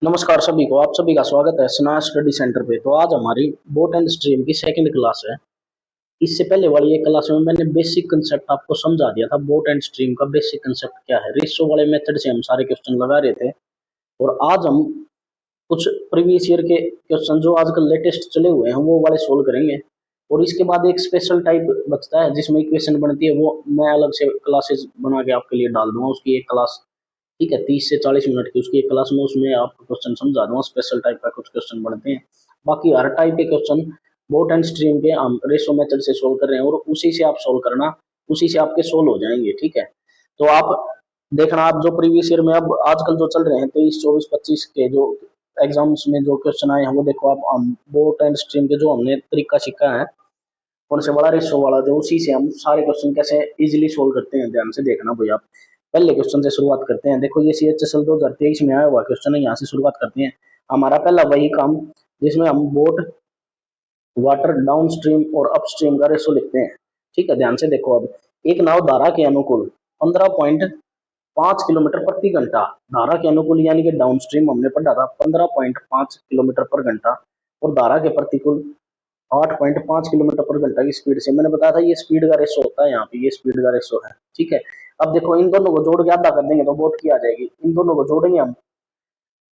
नमस्कार सभी को, आप सभी का स्वागत है स्ना स्टडी सेंटर पे। तो आज हमारी बोट एंड स्ट्रीम की सेकंड क्लास है। इससे पहले वाली एक क्लास में मैंने बेसिक कंसेप्ट आपको समझा दिया था। बोट एंड स्ट्रीम का बेसिक कंसेप्ट क्या है, रेशो वाले मेथड से हम सारे क्वेश्चन लगा रहे थे। और आज हम कुछ प्रीवियस ईयर के क्वेश्चन जो आजकल लेटेस्ट चले हुए हैं वो वाले सोल्व करेंगे। और इसके बाद एक स्पेशल टाइप बचता है जिसमें इक्वेशन बनती है, वो मैं अलग से क्लासेस बना के आपके लिए डाल दूंगा। उसकी एक क्लास, ठीक है, 30 से 40 मिनट की उसकी एक क्लास में, उसमें आपको क्वेश्चन समझा दूंगा। स्पेशल टाइप का कुछ क्वेश्चन बनते हैं, बाकी हर टाइप के क्वेश्चन बोट एंड स्ट्रीम के हम रेशो मेथड से सोल्व कर रहे हैं और उसी से आप सोल्व करना, उसी से आपके सोल्व हो जाएंगे। ठीक है, तो आप देखना, आप जो प्रीवियस ईयर में अब आजकल जो चल रहे हैं 23, 24, 25 के जो एग्जाम्स में जो क्वेश्चन आए हैं वो देखो आप। हम बोट एंड स्ट्रीम के जो हमने तरीका सीखा है कौन से बड़ा रेशो वाला, जो उसी से हम सारे क्वेश्चन कैसे इजीली सोल्व करते हैं, ध्यान से देखना भैया। आप पहले क्वेश्चन से शुरुआत करते हैं। देखो ये CHSL 2023 में आया हुआ क्वेश्चन है, यहाँ से शुरुआत करते हैं। हमारा पहला वही काम जिसमें हम बोट, वाटर, डाउन स्ट्रीम और अप स्ट्रीम का रेशो लिखते हैं। ठीक है, ध्यान से देखो। अब एक नाव धारा के अनुकूल 15.5 किलोमीटर प्रति घंटा, धारा के अनुकूल यानी कि डाउन स्ट्रीम हमने पढ़ा था 15.5 किलोमीटर पर घंटा, और धारा के प्रतिकूल 8.5 किलोमीटर पर घंटा की स्पीड से, मैंने बताया था ये स्पीड का रेशो होता है, यहाँ पे ये स्पीड का रेशो है। ठीक है, अब देखो इन दोनों को जोड़ के आधा कर देंगे तो बोट की आ जाएगी। इन दोनों को जोड़ेंगे हम,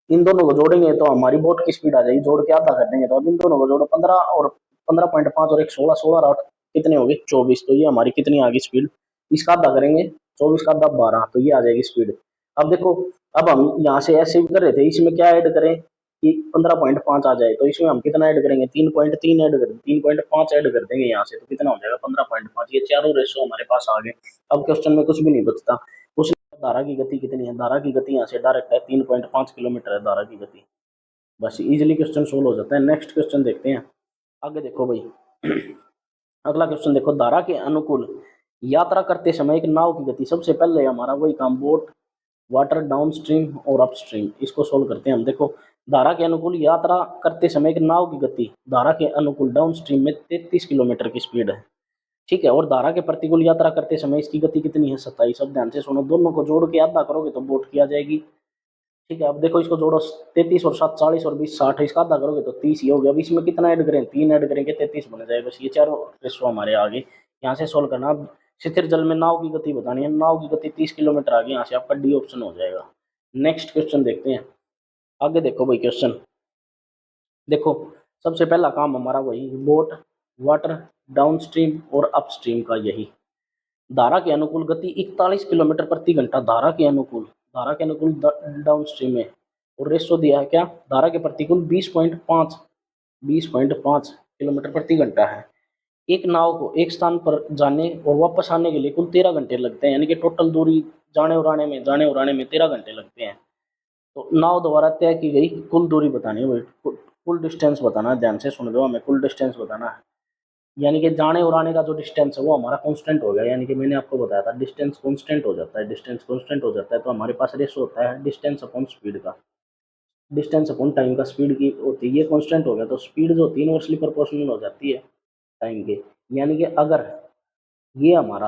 इन दोनों को जोड़ेंगे तो हमारी बोट की स्पीड आ जाएगी। जोड़ के आधा कर देंगे तो अब इन दोनों को जोड़ो, 15 और 15.5 और एक 16, 16 और 8 कितने हो गए 24। तो ये हमारी कितनी आ गई स्पीड, इसका आधा करेंगे 24 का आधा 12, तो ये आ जाएगी स्पीड। अब देखो, अब हम यहाँ से ऐसे भी कर रहे थे, इसमें क्या ऐड करें कि 15.5 आ जाए, तो इसमें हम कितना ऐड करेंगे 3.3 ऐड कर, 3.5 ऐड कर देंगे यहाँ से, तो कितना हो जाएगा 15.5। ये चारों रेशो हमारे पास आ गए। अब क्वेश्चन में कुछ भी नहीं बचता। उस धारा की गति कितनी है, धारा की गति यहाँ से डायरेक्ट है 3.5 किलोमीटर है धारा की गति। बस इजीली क्वेश्चन सोल्व हो जाता है। नेक्स्ट क्वेश्चन देखते हैं। आगे देखो भाई, अगला क्वेश्चन देखो, धारा के अनुकूल यात्रा करते समय एक नाव की गति। सबसे पहले हमारा वही काम, बोट, वाटर, डाउन स्ट्रीम और अप स्ट्रीम, इसको सोल्व करते हैं हम। देखो, धारा के अनुकूल यात्रा करते समय एक नाव की गति, धारा के अनुकूल डाउन स्ट्रीम में 33 किलोमीटर की स्पीड है। ठीक है, और धारा के प्रतिकूल यात्रा करते समय इसकी गति कितनी है 27। अब ध्यान से सुनो, दोनों को जोड़ के आधा करोगे तो बोट की आ जाएगी। ठीक है, अब देखो इसको जोड़ो, 33 और 7 40 और 20 60, इसका आधा करोगे तो 30 ही हो गया। अब इसमें कितना ऐड करें, 3 ऐड करेंगे 33 बन जाएगा। बस ये चारों रेशो हमारे आगे, यहाँ से सोल्व करना। अब स्थिर जल में नाव की गति बतानी है, नाव की गति 30 किलोमीटर आ गई, यहाँ से आपका डी ऑप्शन हो जाएगा। नेक्स्ट क्वेश्चन देखते हैं। आगे देखो भाई क्वेश्चन, देखो सबसे पहला काम हमारा वही, बोट, वाटर, डाउन स्ट्रीम और अप स्ट्रीम का यही। धारा के अनुकूल गति 41 किलोमीटर प्रति घंटा, धारा के अनुकूल, धारा के अनुकूल डाउन स्ट्रीम में, और रेशो दिया है क्या, धारा के प्रतिकूल 20.5 किलोमीटर प्रति घंटा है। एक नाव को एक स्थान पर जाने और वापस आने के लिए कुल 13 घंटे लगते हैं, यानी कि टोटल दूरी जाने और आने में 13 घंटे लगते हैं। तो नाव द्वारा तय की गई कुल दूरी बतानी है, कुल डिस्टेंस बताना है। ध्यान से सुन लो, हमें कुल डिस्टेंस बताना है, यानी कि जाने और आने का जो डिस्टेंस है वो हमारा कांस्टेंट हो गया। यानी कि मैंने आपको बताया था डिस्टेंस कांस्टेंट हो जाता है, डिस्टेंस कांस्टेंट हो जाता है तो हमारे पास रेशो होता है डिस्टेंस अपॉन स्पीड का, डिस्टेंस अपॉन टाइम का। स्पीड की होती है, ये कांस्टेंट हो गया तो स्पीड जो होती है इनवर्सली प्रोपोर्शनल हो जाती है टाइम के। यानी कि अगर ये हमारा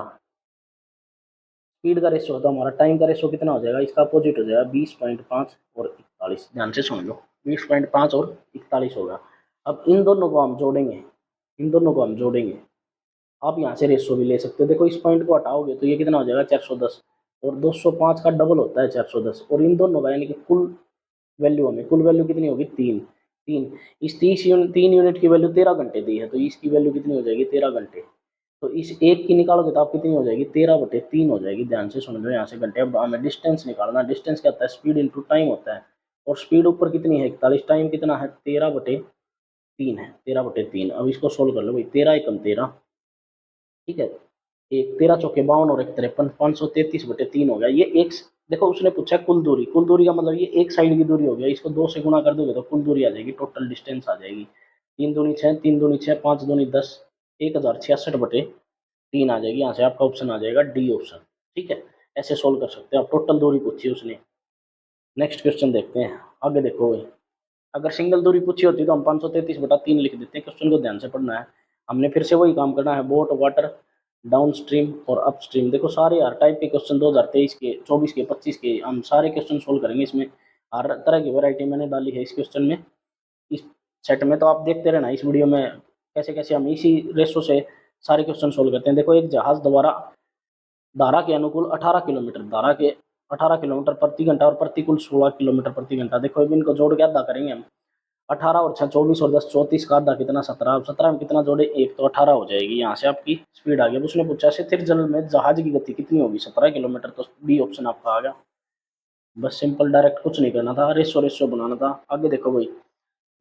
स्पीड का रेशो है तो हमारा टाइम का रेशो कितना हो जाएगा, इसका अपोजिट हो जाएगा 20.5 और 41। ध्यान से सुन लो, 20.5 और 41 होगा। अब इन दोनों को हम जोड़ेंगे, इन दोनों को हम जोड़ेंगे। आप यहाँ से रेशो भी ले सकते हो। देखो इस पॉइंट को हटाओगे तो ये कितना हो जाएगा 410, और 205 का डबल होता है 410, और इन दोनों का यानी कि कुल वैल्यू, हमें कुल वैल्यू कितनी होगी 3। 3, इस 3 यूनिट की वैल्यू 13 घंटे दी है तो इसकी वैल्यू कितनी हो जाएगी 13 घंटे। तो इस एक की निकालोगे तो आप कितनी हो जाएगी 13/3 हो जाएगी। ध्यान से सुन लो यहाँ से घंटे। अब हमें डिस्टेंस निकालना, डिस्टेंस क्या होता है, स्पीड इंटू टाइम होता है, और स्पीड ऊपर कितनी है 41, टाइम कितना है 13/3 है, 13/3। अब इसको सोल्व कर लो भाई, 13 एकम 13, ठीक है, एक 13 चौके 52 और एक 53, 533/3 हो गया। ये एक, देखो उसने पूछा कुल दूरी, कुल दूरी का मतलब ये एक साइड की दूरी हो गया, इसको 2 से गुणा कर दोगे तो कुल दूरी आ जाएगी, टोटल डिस्टेंस आ जाएगी। 3 दूनी 6, 3 दूनी 6, 5 दूनी 10, 1066/3 आ जाएगी। यहाँ से आपका ऑप्शन आ जाएगा डी ऑप्शन। ठीक है, ऐसे सोल्व कर सकते हैं आप, टोटल दूरी पूछी उसने। नेक्स्ट क्वेश्चन देखते हैं। आगे देखो भाई, अगर सिंगल दूरी पूछी होती तो हम 533/3 लिख देते हैं। क्वेश्चन को ध्यान से पढ़ना है, हमने फिर से वही काम करना है, बोट, वाटर, डाउन स्ट्रीम और अप स्ट्रीम। देखो सारे हर टाइप के क्वेश्चन 2023 के, 24 के, 25 के हम सारे क्वेश्चन सोल्व करेंगे इसमें। हर तरह की वैरायटी मैंने डाली है इस क्वेश्चन में, इस सेट में। तो आप देखते रहना इस वीडियो में कैसे कैसे हम इसी रेशो से सारे क्वेश्चन सोल्व करते हैं। देखो, एक जहाज द्वारा धारा के अनुकूल 18 किलोमीटर, धारा के 18 किलोमीटर प्रति घंटा और प्रतिकूल 16 किलोमीटर प्रति घंटा। देखो अब इनको जोड़ के अदा करेंगे हम। 18 और 6 24 और 10 34 का आधा कितना 17। अब 17 में कितना जोड़े, एक, तो 18 हो जाएगी। यहाँ से आपकी स्पीड आ गई। अब उसने पूछा स्थिर जल में जहाज की गति कितनी होगी, 17 किलोमीटर। तो बी ऑप्शन आपका आ गया। बस सिंपल डायरेक्ट कुछ नहीं करना था, रेशो रेशो बनाना था। आगे देखो भाई,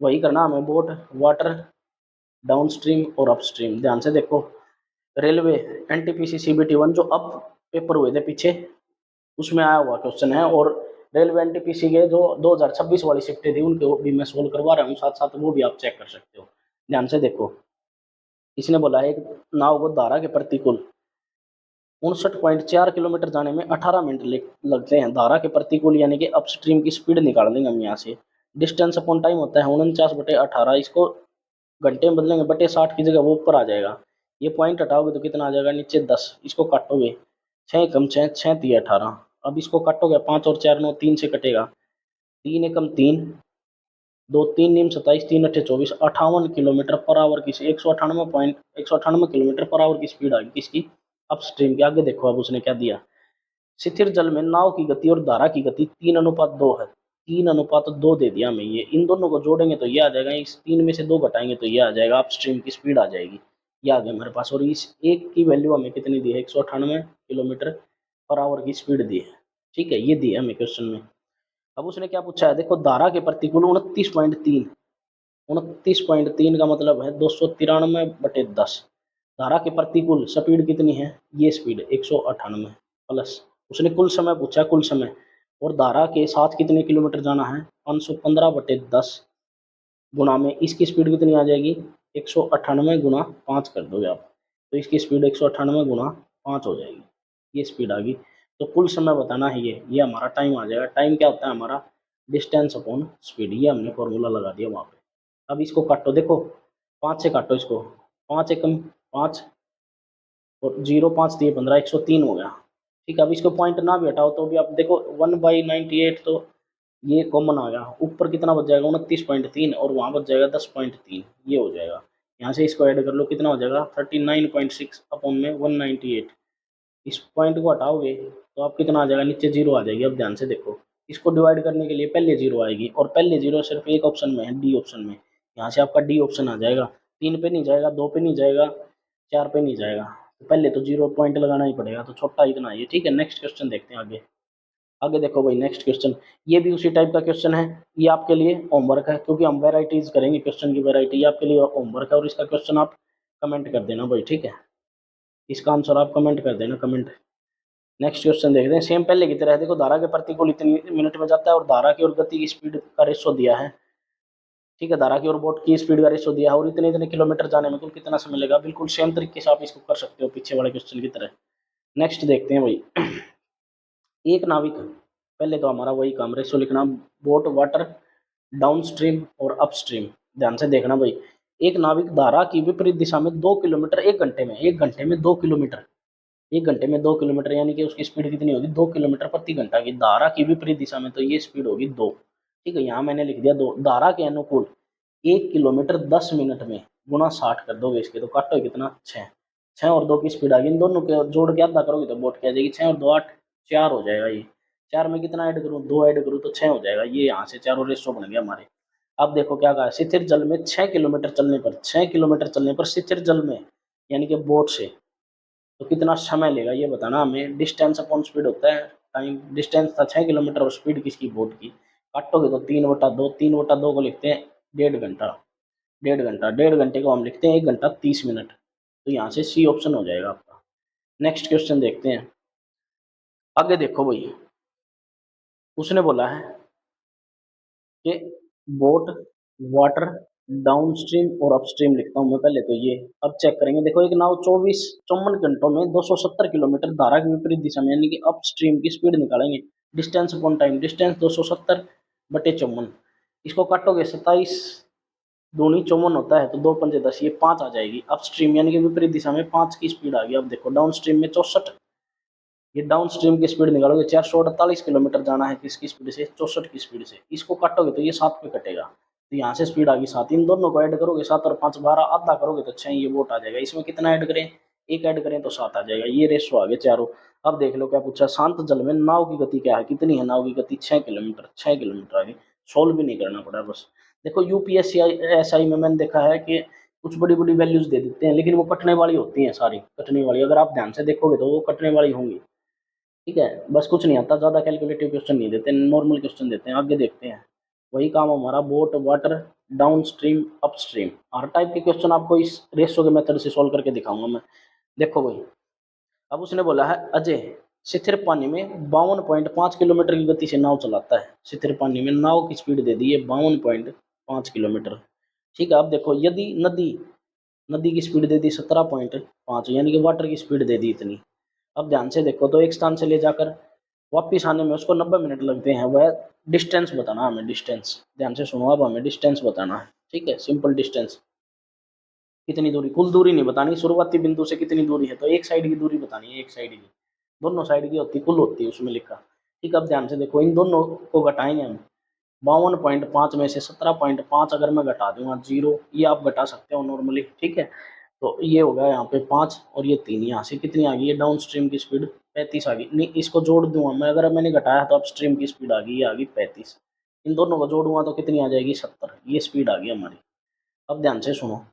वही करना हमें, बोट, वाटर, डाउन स्ट्रीम और अप स्ट्रीम। ध्यान से देखो, रेलवे, एनटीपीसी सीबीटी 1 जो अब पेपर हुए थे पीछे, उसमें आया हुआ क्वेश्चन है। और रेलवे एनटीपीसी के जो 2026 वाली शिफ्टें थी उनको भी मैं सोल्व करवा रहा हूँ, साथ साथ वो भी आप चेक कर सकते हो। ध्यान से देखो, इसने बोला है एक नाव को धारा के प्रतिकूल 59.4 किलोमीटर जाने में 18 मिनट लगते हैं। धारा के प्रतिकूल यानी कि अपस्ट्रीम की स्पीड निकाल देंगे हम यहाँ से। डिस्टेंस अपॉन टाइम होता है 49/18, इसको घंटे में बदलेंगे बटे 60 की जगह वो ऊपर आ जाएगा। ये पॉइंट हटाओगे तो कितना आ जाएगा, नीचे 10। इसको काटोगे, 6 कम 6, 6 3 18। अब इसको काटोगे, 5 और 4 9, 3 से कटेगा, 3 एकम 3, 2 3 नीम 27, 3 अट्ठे 24, 58 किलोमीटर पर आवर की 198 किलोमीटर पर आवर की स्पीड आ गई किसकी, अपस्ट्रीम की। आगे देखो अब उसने क्या दिया, स्थिर जल में नाव की गति और धारा की गति 3:2 है। 3:2 दे दिया हमें। ये इन दोनों को जोड़ेंगे तो ये आ जाएगा, इस 3 में से 2 घटाएंगे तो ये आ जाएगा, अपस्ट्रीम की स्पीड आ जाएगी। ये आ गया हमारे पास। और इस एक की वैल्यू हमें कितनी दी है, 198 किलोमीटर पर आवर की स्पीड दी है। ठीक है, ये दी है हमें क्वेश्चन में। अब उसने क्या पूछा है, देखो धारा के प्रतिकूल 29.3, 29.3 का मतलब है 293/10। धारा के प्रतिकूल स्पीड कितनी है, ये स्पीड 198 प्लस, उसने कुल समय पूछा, कुल समय। और धारा के साथ कितने किलोमीटर जाना है, 515/10 गुणा में इसकी स्पीड कितनी आ जाएगी, 198 गुणा 5 कर दोगे आप, तो इसकी स्पीड 198 गुणा 5 हो जाएगी। ये स्पीड आ गई। तो कुल समय बताना है ये हमारा टाइम आ जाएगा। टाइम क्या होता है हमारा, डिस्टेंस अपॉन स्पीड। ये हमने फॉर्मूला लगा दिया वहाँ पे। अब इसको काटो, देखो 5 से काटो इसको, 5 एकम 5 और 0 5 दिए 15, 103 हो गया। ठीक है, अब इसको पॉइंट ना भी हटाओ तो भी आप देखो 1/98, तो ये कॉमन आ गया। ऊपर कितना बच जाएगा, 29.3, और वहाँ बच जाएगा 10.3, ये हो जाएगा। यहाँ से इसको ऐड कर लो, कितना हो जाएगा 39.6 अपॉन में 198। इस पॉइंट को हटाओगे तो आप कितना आ जाएगा, नीचे जीरो आ जाएगी। अब ध्यान से देखो, इसको डिवाइड करने के लिए पहले जीरो आएगी, और पहले जीरो सिर्फ एक ऑप्शन में है, डी ऑप्शन में। यहाँ से आपका डी ऑप्शन आ जाएगा। 3 पे नहीं जाएगा, 2 पे नहीं जाएगा, 4 पे नहीं जाएगा, तो पहले तो जीरो पॉइंट लगाना ही पड़ेगा। तो छोटा इतना है ये। ठीक है, नेक्स्ट क्वेश्चन देखते हैं आगे। आगे देखो भाई, नेक्स्ट क्वेश्चन ये भी उसी टाइप का क्वेश्चन है। ये आपके लिए होमवर्क है, क्योंकि हम वेराइटीज करेंगे क्वेश्चन की वैरायटी। ये आपके लिए होमवर्क है, और इसका क्वेश्चन आप कमेंट कर देना भाई। ठीक है, इसका आंसर आप कमेंट कर देना, कमेंट। नेक्स्ट क्वेश्चन देखते हैं, सेम पहले की तरह है। देखो, धारा के प्रतिकूल इतनी मिनट में जाता है, और धारा की और गति की स्पीड का रेशो दिया है। ठीक है, धारा की और बोट की स्पीड का रेशो दिया है, और इतने इतने किलोमीटर जाने में कुल कितना समय लगेगा। बिल्कुल सेम तरीके से आप इसको कर सकते हो पीछे वाले क्वेश्चन की तरह। नेक्स्ट देखते हैं भाई, एक नाविक, पहले तो हमारा वही काम, रेशो लिखना, बोट, वाटर, डाउन स्ट्रीम और अप स्ट्रीम। ध्यान से देखना भाई, एक नाविक धारा की विपरीत दिशा में 2 किलोमीटर 1 घंटे में, 1 घंटे में 2 किलोमीटर, 1 घंटे में 2 किलोमीटर यानी कि उसकी स्पीड कितनी होगी, 2 किलोमीटर प्रति घंटा की। धारा की विपरीत दिशा में तो ये स्पीड होगी 2। ठीक है, यहाँ मैंने लिख दिया 2। धारा के अनुकूल 1 किलोमीटर 10 मिनट में गुणा 60 कर दोगे इसके, तो काटो कितना 6। 6 और 2 की स्पीड आ गई, इन दोनों के जोड़ के आधा करोगे तो बोट क्या आ जाएगी, 6 और 2 8, 4 हो जाएगा ये। 4 में कितना ऐड करूँ, 2 ऐड करूँ तो 6 हो जाएगा। ये यहाँ से चारों रेशो बन गया हमारे। अब देखो क्या कहा है, स्थिर जल में 6 किलोमीटर चलने पर, 6 किलोमीटर चलने पर स्थिर जल में यानी कि बोट से तो कितना समय लेगा ये बताना हमें। डिस्टेंस अपॉन स्पीड होता है टाइम। डिस्टेंस था 6 किलोमीटर और स्पीड किसकी, बोट की। काटोगे तो 3/2, 3/2 को लिखते हैं 1.5 घंटा। 1.5 घंटा, 1.5 घंटे को हम लिखते हैं 1 घंटा 30 मिनट। तो यहाँ से सी ऑप्शन हो जाएगा आपका। नेक्स्ट क्वेश्चन देखते हैं। आगे देखो भाई, उसने बोला है कि बोट, वाटर, डाउन स्ट्रीम और अपस्ट्रीम लिखता हूँ मैं पहले तो ये। अब चेक करेंगे, देखो एक नाव 54 घंटों में 270 किलोमीटर धारा की विपरीत दिशा में यानी कि अपस्ट्रीम की स्पीड निकालेंगे। डिस्टेंस अपॉन टाइम, डिस्टेंस 270/54, इसको काटोगे 27 दूनी 54 होता है, तो 2 पंजे 10, ये 5 आ जाएगी। अपस्ट्रीम यानी कि विपरीत दिशा में 5 की स्पीड आ गई। अब देखो डाउन स्ट्रीम में 64 ये डाउन स्ट्रीम की स्पीड निकालोगे, 448 किलोमीटर जाना है किसकी स्पीड से, 64 की स्पीड से। इसको काटोगे तो ये 7 पे कटेगा, तो यहाँ से स्पीड आ गई 7। इन दोनों को ऐड करोगे, 7 और 5 12, आधा करोगे तो 6 ये वोट आ जाएगा। इसमें कितना ऐड करें, एक ऐड करें तो 7 आ जाएगा। ये रेशो आ गए चारों। अब देख लो क्या पूछा, शांत जल में नाव की गति क्या है, कितनी है नाव की गति, 6 किलोमीटर। 6 किलोमीटर आ गई, सोल्व भी नहीं करना पड़ा बस। देखो यूपीएससी एसआई में मैंने देखा है कि कुछ बड़ी बड़ी वैल्यूज दे देते हैं, लेकिन वो कटने वाली होती हैं, सारी कटने वाली। अगर आप ध्यान से देखोगे तो वो कटने वाली होंगी। ठीक है, बस कुछ नहीं आता, ज़्यादा कैलकुलेटिव क्वेश्चन नहीं देते, नॉर्मल क्वेश्चन देते हैं। आगे देखते हैं, वही काम हमारा, boat, water, downstream, upstream, हर टाइप के क्वेश्चन आपको इस रेशो के मेथड से सॉल्व करके दिखाऊंगा मैं। देखो भाई, अब उसने बोला है अजय स्थिर पानी में 52.5 किलोमीटर की गति से नाव चलाता है। स्थिर पानी में नाव की स्पीड दे दी है 52.5 किलोमीटर। ठीक है, अब देखो यदि नदी नदी की स्पीड दे दी 17.5, यानी कि वाटर की स्पीड दे दी इतनी। अब ध्यान से देखो, तो एक स्थान से ले जाकर वापिस आने में उसको 90 मिनट लगते हैं। वह डिस्टेंस बताना हमें, डिस्टेंस ध्यान से सुनो, अब हमें डिस्टेंस बताना है। ठीक है, सिंपल डिस्टेंस, कितनी दूरी, कुल दूरी नहीं बतानी, शुरुआती बिंदु से कितनी दूरी है, तो एक साइड की दूरी बतानी है, एक साइड की। दोनों साइड की होती कुल होती है उसमें लिखा। ठीक है, अब ध्यान से देखो, इन दोनों को घटाएंगे हम। 52.5 में से 17.5 अगर मैं घटा दूंगा 0, ये आप घटा सकते हो नॉर्मली। ठीक है, तो ये हो गया यहाँ पे 5 और ये 3, यहाँ से कितनी आ गई है डाउन स्ट्रीम की स्पीड, 35 आ गई। नहीं, इसको जोड़ दूंगा मैं, अगर मैंने घटाया तो अप स्ट्रीम की स्पीड आ गई, ये आ गई 35। इन दोनों को जोड़ूंगा तो कितनी आ जाएगी, 70। ये स्पीड आ गई हमारी। अब ध्यान से सुनो,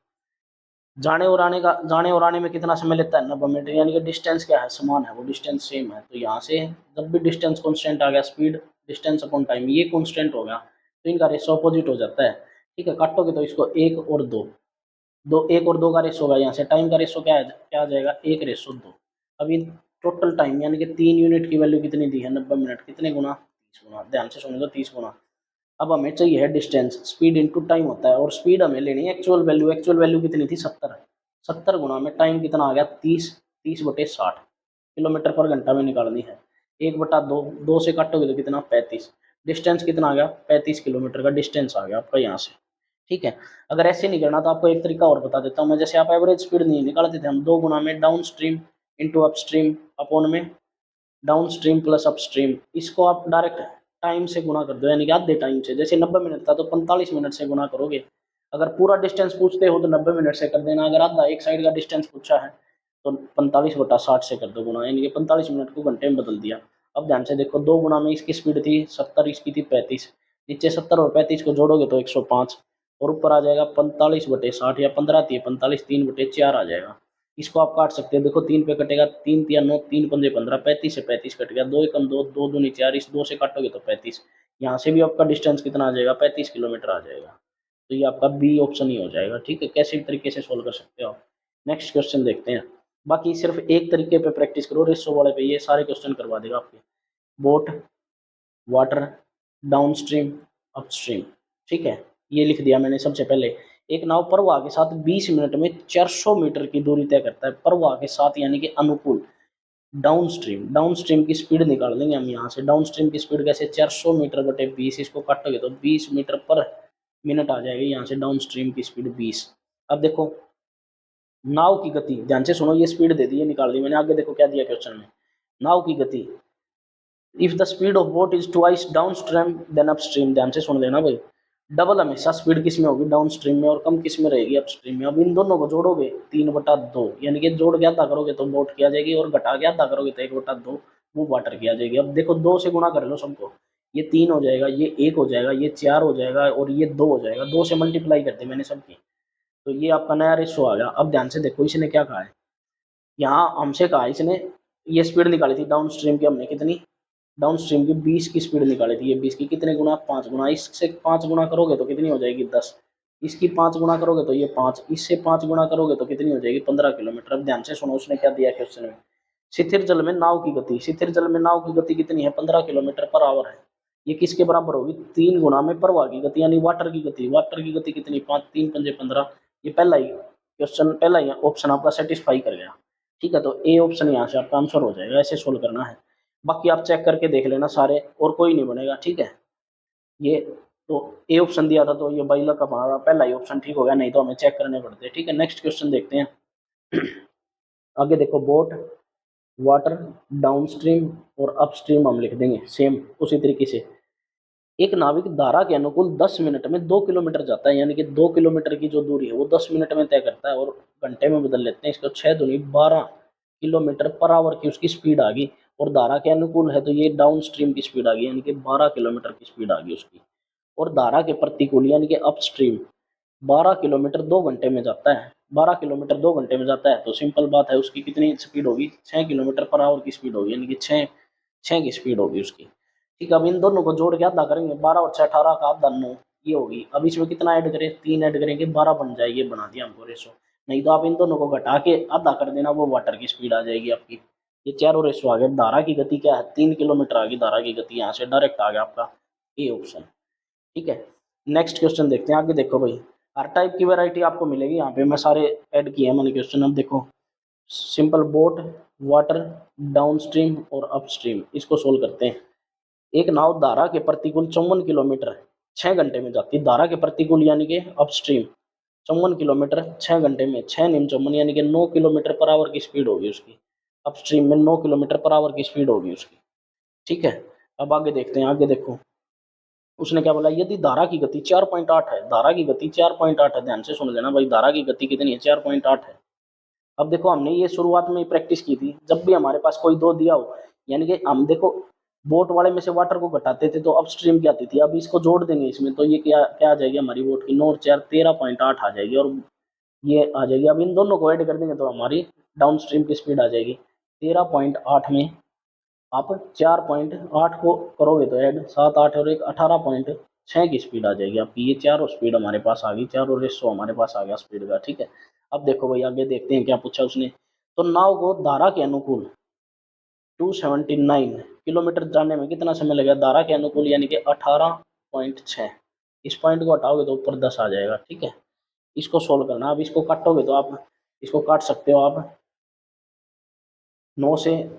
जाने और आने में कितना समय लेता है, 90 मिनट, यानी कि डिस्टेंस क्या है, समान है, वो डिस्टेंस सेम है। तो यहाँ से जब भी डिस्टेंस कॉन्स्टेंट आ गया, स्पीड डिस्टेंस अपॉन टाइम ये कॉन्स्टेंट हो गया, तो इनका रेशो अपोजिट हो जाता है। ठीक है, काटोगे तो इसको 1 और 2, 1 और 2 का रेशो होगा। यहाँ से टाइम का रेशो क्या आ जाएगा, 1:2। अभी टोटल टाइम यानी कि 3 यूनिट की वैल्यू कितनी दी है, 90 मिनट, कितने गुना, 30 गुना। ध्यान से सुनो तो 30 गुना। अब हमें चाहिए है डिस्टेंस, स्पीड इनटू टाइम होता है, और स्पीड हमें लेनी है एक्चुअल वैल्यू। एक्चुअल वैल्यू कितनी थी, 70। 70 गुना में टाइम कितना आ गया, 30। 30/60 किलोमीटर पर घंटा में निकालनी है। 1/2, 2 से काटोगे तो कितना, 35। डिस्टेंस कितना आ गया, 35 किलोमीटर का डिस्टेंस आ गया आपका यहाँ से। ठीक है, अगर ऐसे नहीं करना तो आपको एक तरीका और बता देता हूँ मैं। जैसे आप एवरेज स्पीड नहीं निकालते थे हम, 2 गुना में downstream into upstream upon में downstream plus upstream, इसको आप डायरेक्ट टाइम से गुना कर दो, यानी कि आधे टाइम से। जैसे 90 मिनट था तो 45 मिनट से गुना करोगे। अगर पूरा डिस्टेंस पूछते हो तो 90 मिनट से कर देना, अगर आधा एक साइड का डिस्टेंस पूछा है तो 45/60 से कर दो गुना, यानी कि 45 मिनट को घंटे में बदल दिया। अब ध्यान से देखो, 2 गुना में इसकी स्पीड थी 70, इसकी थी 35। नीचे 70 और 35 को जोड़ोगे तो 105, और ऊपर आ जाएगा 45/60, या 15 थी 45, 3/4 आ जाएगा। इसको आप काट सकते हो, देखो 3 पे कटेगा, 3×3 = 9, 3×5 = 15, 35 से 35 कट गया, 2 एकम 2, 2 दूनी 4, इस 2 से काटोगे तो 35। यहाँ से भी आपका डिस्टेंस कितना आ जाएगा, 35 किलोमीटर आ जाएगा। तो ये आपका बी ऑप्शन ही हो जाएगा। ठीक है, कैसे भी तरीके से सोल्व कर सकते हो आप। नेक्स्ट क्वेश्चन देखते हैं। बाकी सिर्फ एक तरीके पे प्रैक्टिस करो, रेशो वाले पे ये सारे क्वेश्चन करवा देगा आपके। Boat, water, downstream, up stream. ठीक है, ये लिख दिया मैंने सबसे पहले। एक नाव प्रवाह के साथ 20 मिनट में 400 मीटर की दूरी तय करता है, प्रवाह के साथ यानी कि अनुकूल। डाउन स्ट्रीम की स्पीड निकाल लेंगे हम यहाँ से। डाउन स्ट्रीम की स्पीड कैसे, 400 मीटर बटे 20, इसको काटोगे तो 20 मीटर पर मिनट आ जाएगी। यहाँ से डाउन स्ट्रीम की स्पीड 20। अब देखो नाव की गति, ध्यान से सुनो, ये स्पीड दे दी है, निकाल दी मैंने। आगे देखो क्या दिया क्वेश्चन में, नाव की गति, if the speed of boat is twice downstream then upstream. ध्यान से सुन लेना भाई, डबल हमेशा स्पीड किस में होगी, डाउन स्ट्रीम में, और कम किस में रहेगी, अप स्ट्रीम में। अब इन दोनों को जोड़ोगे 3/2, यानी कि जोड़ के आधा करोगे तो बोट की आ जाएगी, और घटा के आधा करोगे तो 1/2 वो वाटर की आ जाएगी। अब देखो 2 से गुणा कर लो सबको, ये 3 हो जाएगा, ये 1 हो जाएगा, ये 4 हो जाएगा, और ये 2 हो जाएगा। 2 से मल्टीप्लाई कर दी मैंने सबकी, तो ये आपका नया रेशो आ गया। अब ध्यान से देखो, इसने क्या कहा है, यहाँ हमसे कहा इसने, ये स्पीड निकाली थी डाउन स्ट्रीम की हमने, कितनी, डाउन स्ट्रीम की 20 की स्पीड निकाली थी। ये 20 की कितने गुना, 5 गुना। इससे 5 गुना करोगे तो कितनी हो जाएगी, 10। इसकी 5 गुना करोगे तो ये 5, इससे 5 गुना करोगे तो कितनी हो जाएगी, 15 किलोमीटर। अब ध्यान से सुनो, उसने क्या दिया क्वेश्चन में, स्थिर जल में नाव की गति, स्थिर जल में नाव की गति कितनी है, 15 किलोमीटर पर आवर है। ये किसके बराबर होगी, 3 गुना में प्रवाह की गति, यानी वाटर की गति। वाटर की गति कितनी, 5, 3×5 = 15। ये पहला ही क्वेश्चन, पहला ही ऑप्शन आपका सेटिस्फाई कर गया। ठीक है, तो ए ऑप्शन यहाँ से आपका आंसर हो जाएगा। ऐसे सोल्व करना है, बाकी आप चेक करके देख लेना सारे, और कोई नहीं बनेगा। ठीक है, ये तो ए ऑप्शन दिया था तो ये बाई लक का हमारा पहला ही ऑप्शन ठीक हो गया, नहीं तो हमें चेक करने पड़ते। ठीक है, नेक्स्ट क्वेश्चन देखते हैं। आगे देखो, बोट, वाटर डाउनस्ट्रीम और अपस्ट्रीम हम लिख देंगे सेम उसी तरीके से। एक नाविक धारा के अनुकूल 10 मिनट में 2 किलोमीटर जाता है, यानी कि 2 किलोमीटर की जो दूरी है वो 10 मिनट में तय करता है, और घंटे में बदल लेते हैं इसको, 6 दूनी 12 किलोमीटर पर आवर की उसकी स्पीड आ गई। और धारा के अनुकूल है तो ये डाउन स्ट्रीम की स्पीड आ गई, यानी कि 12 किलोमीटर की स्पीड आ गई उसकी। और धारा के प्रतिकूल यानी कि अपस्ट्रीम 12 किलोमीटर 2 घंटे में जाता है, 12 किलोमीटर 2 घंटे में जाता है, तो सिंपल बात है उसकी कितनी स्पीड होगी, 6 किलोमीटर पर आवर की स्पीड होगी, यानी कि 6 की स्पीड होगी उसकी। ठीक है, अब इन दोनों को जोड़ के आधा करेंगे, 12 और 6 18 का आधा 9 ये होगी। अब इसमें कितना ऐड करें, 3 ऐड करेंगे 12 बन जाए, ये बना दिया हमको रेशो। नहीं तो आप इन दोनों को घटा के आधा कर देना, वो वाटर की स्पीड आ जाएगी आपकी। ये चारों रेशो आ गए। धारा की गति क्या है, 3 किलोमीटर आ गई धारा की गति, यहाँ से डायरेक्ट आ गया आपका ए ऑप्शन। ठीक है, नेक्स्ट क्वेश्चन देखते हैं। आगे देखो भाई, हर टाइप की वैरायटी आपको मिलेगी, यहाँ पे मैं सारे ऐड किए हैं मैंने क्वेश्चन। अब देखो, सिंपल बोट, वाटर, डाउनस्ट्रीम और अपस्ट्रीम, इसको सोल्व करते हैं। एक नाव धारा के प्रतिकूल 54 किलोमीटर 6 घंटे में जाती है, धारा के प्रतिकूल यानी कि अपस्ट्रीम 54 किलोमीटर 6 घंटे में, 6 × 54 यानी कि 9 किलोमीटर पर आवर की स्पीड होगी उसकी। अपस्ट्रीम में 9 किलोमीटर पर आवर की स्पीड होगी उसकी। ठीक है, अब आगे देखते हैं। आगे देखो, उसने क्या बोला, यदि धारा की गति 4.8 है, धारा की गति 4.8 है, ध्यान से सुन लेना भाई, धारा की गति कितनी है, 4.8 है। अब देखो, हमने ये शुरुआत में प्रैक्टिस की थी, जब भी हमारे पास कोई दो दिया हो, यानी कि हम देखो बोट वाले में से वाटर को घटाते थे तो अपस्ट्रीम की आती थी, अब इसको जोड़ देंगे इसमें तो ये क्या क्या आ जाएगी हमारी बोट की, 9 और 4 13.8 आ जाएगी, और ये आ जाएगी। अब इन दोनों को ऐड कर देंगे तो हमारी डाउन स्ट्रीम की स्पीड आ जाएगी। 13.8 में आप 4.8 को करोगे तो ऐड 7 8 और एक 18.6 की स्पीड आ जाएगी आपकी। ये चारों स्पीड हमारे पास आ गई, चारों रेशो हमारे पास आ गया स्पीड का। ठीक है, अब देखो भाई आगे देखते हैं क्या पूछा उसने। तो नाव को धारा के अनुकूल 279 किलोमीटर जाने में कितना समय लगेगा, धारा के अनुकूल यानी कि 18.6। इस पॉइंट को हटाओगे तो ऊपर 10 आ जाएगा। ठीक है, इसको सोल्व करना। अब इसको काटोगे तो आप इसको काट सकते हो आप, 9 से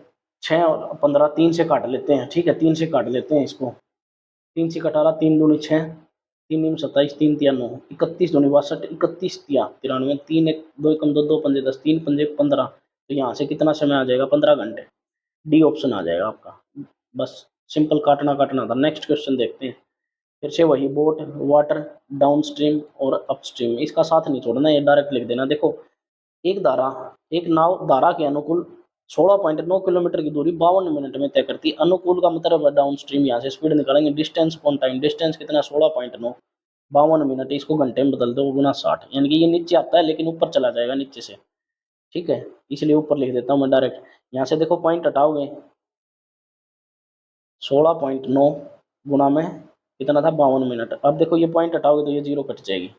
6 और 15, 3 से काट लेते हैं। ठीक है, 3 से काट लेते हैं इसको, 3 से 18, 3 दूनी 6, 3 दूनी 27, 3 तिया 9, 31 दूनी 62, 31 तिया 93, 3 एक 2 एकम 2 2 पंजे 10, 3 पंजे 15, तो यहाँ से कितना समय आ जाएगा, 15 घंटे। डी ऑप्शन आ जाएगा आपका। बस सिंपल काटना काटना था। नेक्स्ट क्वेश्चन देखते हैं। फिर से वही बोट, वाटर, डाउन स्ट्रीम और अपस्ट्रीम, इसका साथ नहीं छोड़ना, ये डायरेक्ट लिख देना। देखो, एक धारा एक नाव धारा के अनुकूल 16.9 किलोमीटर की दूरी 52 मिनट में तय करती है। अनुकूल का मतलब है डाउन स्ट्रीम, यहाँ से स्पीड निकालेंगे, डिस्टेंस अपॉन टाइम, डिस्टेंस कितना 16.9, 52 मिनट, इसको घंटे में बदल दो गुना 60, यानी कि ये नीचे आता है लेकिन ऊपर चला जाएगा नीचे से। ठीक है, इसलिए ऊपर लिख देता हूँ मैं डायरेक्ट। यहाँ से देखो पॉइंट हटाओगे, 16.9 गुना में कितना था, 52 मिनट। अब देखो ये पॉइंट हटाओगे तो ये जीरो कट जाएगी।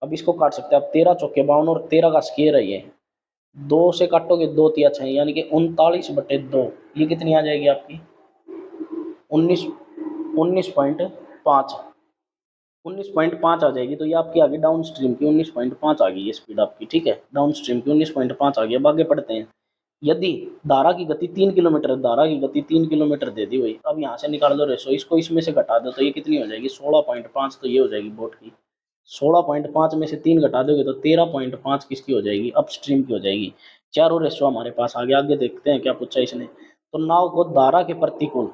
अब इसको काट सकते हैं आप, 13 चौके 52 और 13 का स्केयर है ये, 2 से काटोगे 2 तिया 6, यानी कि 39/2, ये कितनी आ जाएगी आपकी, 19.5, 19.5 आ जाएगी। तो ये आपकी आ गई डाउन स्ट्रीम की 19.5 आ गई ये स्पीड आपकी। ठीक है, डाउन स्ट्रीम की 19.5 आ गई। अब आगे पढ़ते हैं। यदि धारा की गति 3 किलोमीटर, धारा की गति 3 किलोमीटर दे दी हुई, अब यहाँ से निकाल दो रेशो, इसको इसमें से घटा दो तो ये कितनी हो जाएगी, 16.5, तो ये हो जाएगी बोट की। 16.5 में से 3 घटा दोगे तो 13.5 किसकी हो जाएगी, अपस्ट्रीम की हो जाएगी। चारों रेशो हमारे पास आ गया। आगे देखते हैं क्या पूछा इसने। तो नाव को धारा के प्रतिकूल,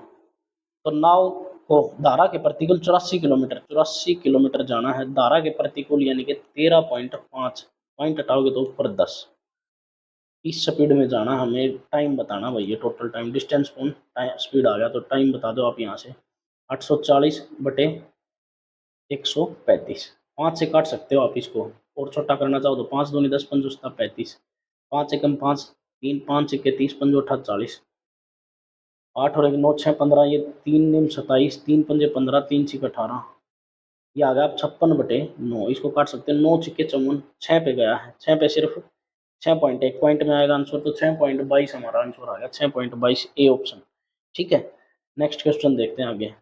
तो नाव को धारा के प्रतिकूल 84 किलोमीटर जाना है, धारा के प्रतिकूल यानी कि 13.5, पॉइंट हटाओगे तो ऊपर 10, इस स्पीड में जाना हमें। टाइम बताना भैया, टोटल टाइम, डिस्टेंस कौन टाइम स्पीड आ गया तो टाइम बता दो आप यहाँ से। 840/135, 5 से काट सकते हो आप इसको, और छोटा करना चाहो तो 5 दूनी 10, 5 35, 5 एकम 5, 3 5 इक्के 30, 5 8 40, 8 और 1 9 6 15, ये 3 निम 27, 3 पंजे 15, 3 छिक 18, ये आ गया आप 56/9, इसको काट सकते हैं। 9 छिक्के 54, 6 पे गया है, 6 पे सिर्फ 6.1 पॉइंट में आएगा आंसर, तो 6.22 हमारा आंसर आ गया, 6.22 ए ऑप्शन। ठीक है, नेक्स्ट क्वेश्चन देखते हैं आगे।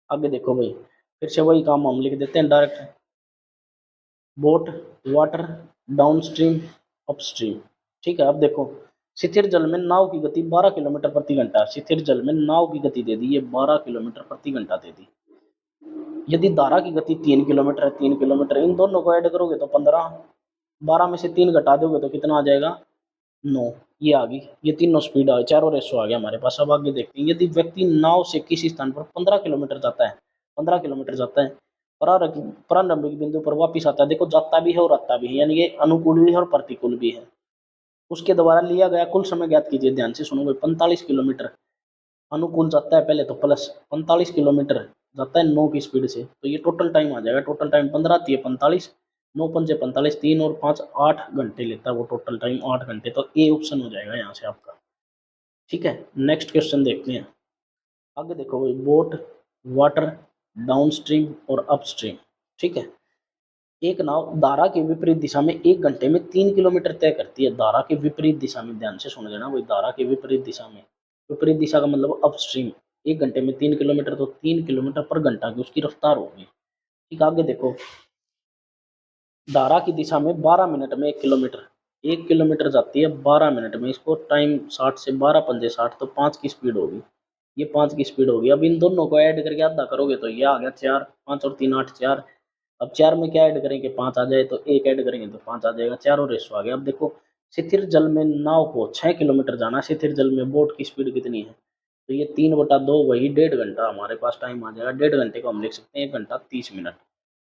आगे देखो भाई, फिर से वही काम हम लिख देते हैं direct, boat, water, downstream, upstream. ठीक है, अब देखो, स्थिर जल में नाव की गति 12 किलोमीटर प्रति घंटा, स्थिर जल में नाव की गति दे दी ये 12 किलोमीटर प्रति घंटा दे दी। यदि धारा की गति 3 किलोमीटर है, 3 किलोमीटर, इन दोनों को ऐड करोगे तो 15, 12 में से 3 घटा दोगे तो कितना आ जाएगा, 9 ये आ गई, ये तीनों स्पीड आ गई, चारों रेशो आ गया हमारे पास। अब आगे देखते हैं, यदि व्यक्ति नाव से किसी स्थान पर 15 किलोमीटर जाता है, 15 किलोमीटर जाता है, प्रारंभिक बिंदु पर वापिस आता है, देखो जाता भी है और आता भी है, यानी कि अनुकूल भी है और प्रतिकूल भी है। उसके द्वारा लिया गया कुल समय ज्ञात कीजिए। ध्यान से सुनो भाई, 45 किलोमीटर अनुकूल जाता है पहले तो, प्लस 45 किलोमीटर जाता है 9 की स्पीड से, तो ये टोटल टाइम आ जाएगा। टोटल टाइम 15 आती है 45, 9 पंजे 45, 3 और 5 8 घंटे लेता है वो, टोटल टाइम 8 घंटे। तो ए ऑप्शन हो जाएगा यहाँ से आपका। ठीक है, नेक्स्ट क्वेश्चन देखते हैं। आगे देखो भाई, बोट, वाटर, डाउन स्ट्रीम और अपस्ट्रीम। ठीक है, एक नाव धारा के विपरीत दिशा में 1 घंटे में 3 किलोमीटर तय करती है। धारा के विपरीत दिशा में, ध्यान से सुन लेना भाई, धारा के विपरीत दिशा में, विपरीत दिशा का मतलब अपस्ट्रीम, 1 घंटे में 3 किलोमीटर, तो 3 किलोमीटर पर घंटा की उसकी रफ्तार होगी। ठीक, आगे देखो, धारा की दिशा में 12 मिनट में 1 किलोमीटर, 1 किलोमीटर जाती है 12 मिनट में, इसको टाइम 60 से 12 पंजे 60, तो 5 की स्पीड होगी, ये 5 की स्पीड होगी। अब इन दोनों को ऐड करके आधा करोगे तो ये आ गया 4, 5 और 3 8 4। अब 4 में क्या ऐड करेंगे, 5 आ जाए, तो 1 ऐड करेंगे तो 5 आ जाएगा, चारों रेशो आ गया। अब देखो, स्थिर जल में नाव को 6 किलोमीटर जाना, स्थिर जल में बोट की स्पीड कितनी है, तो ये 3/2 वही 1.5 घंटा हमारे पास टाइम आ जाएगा। 1.5 घंटे को हम लिख सकते हैं 1 घंटा 30 मिनट।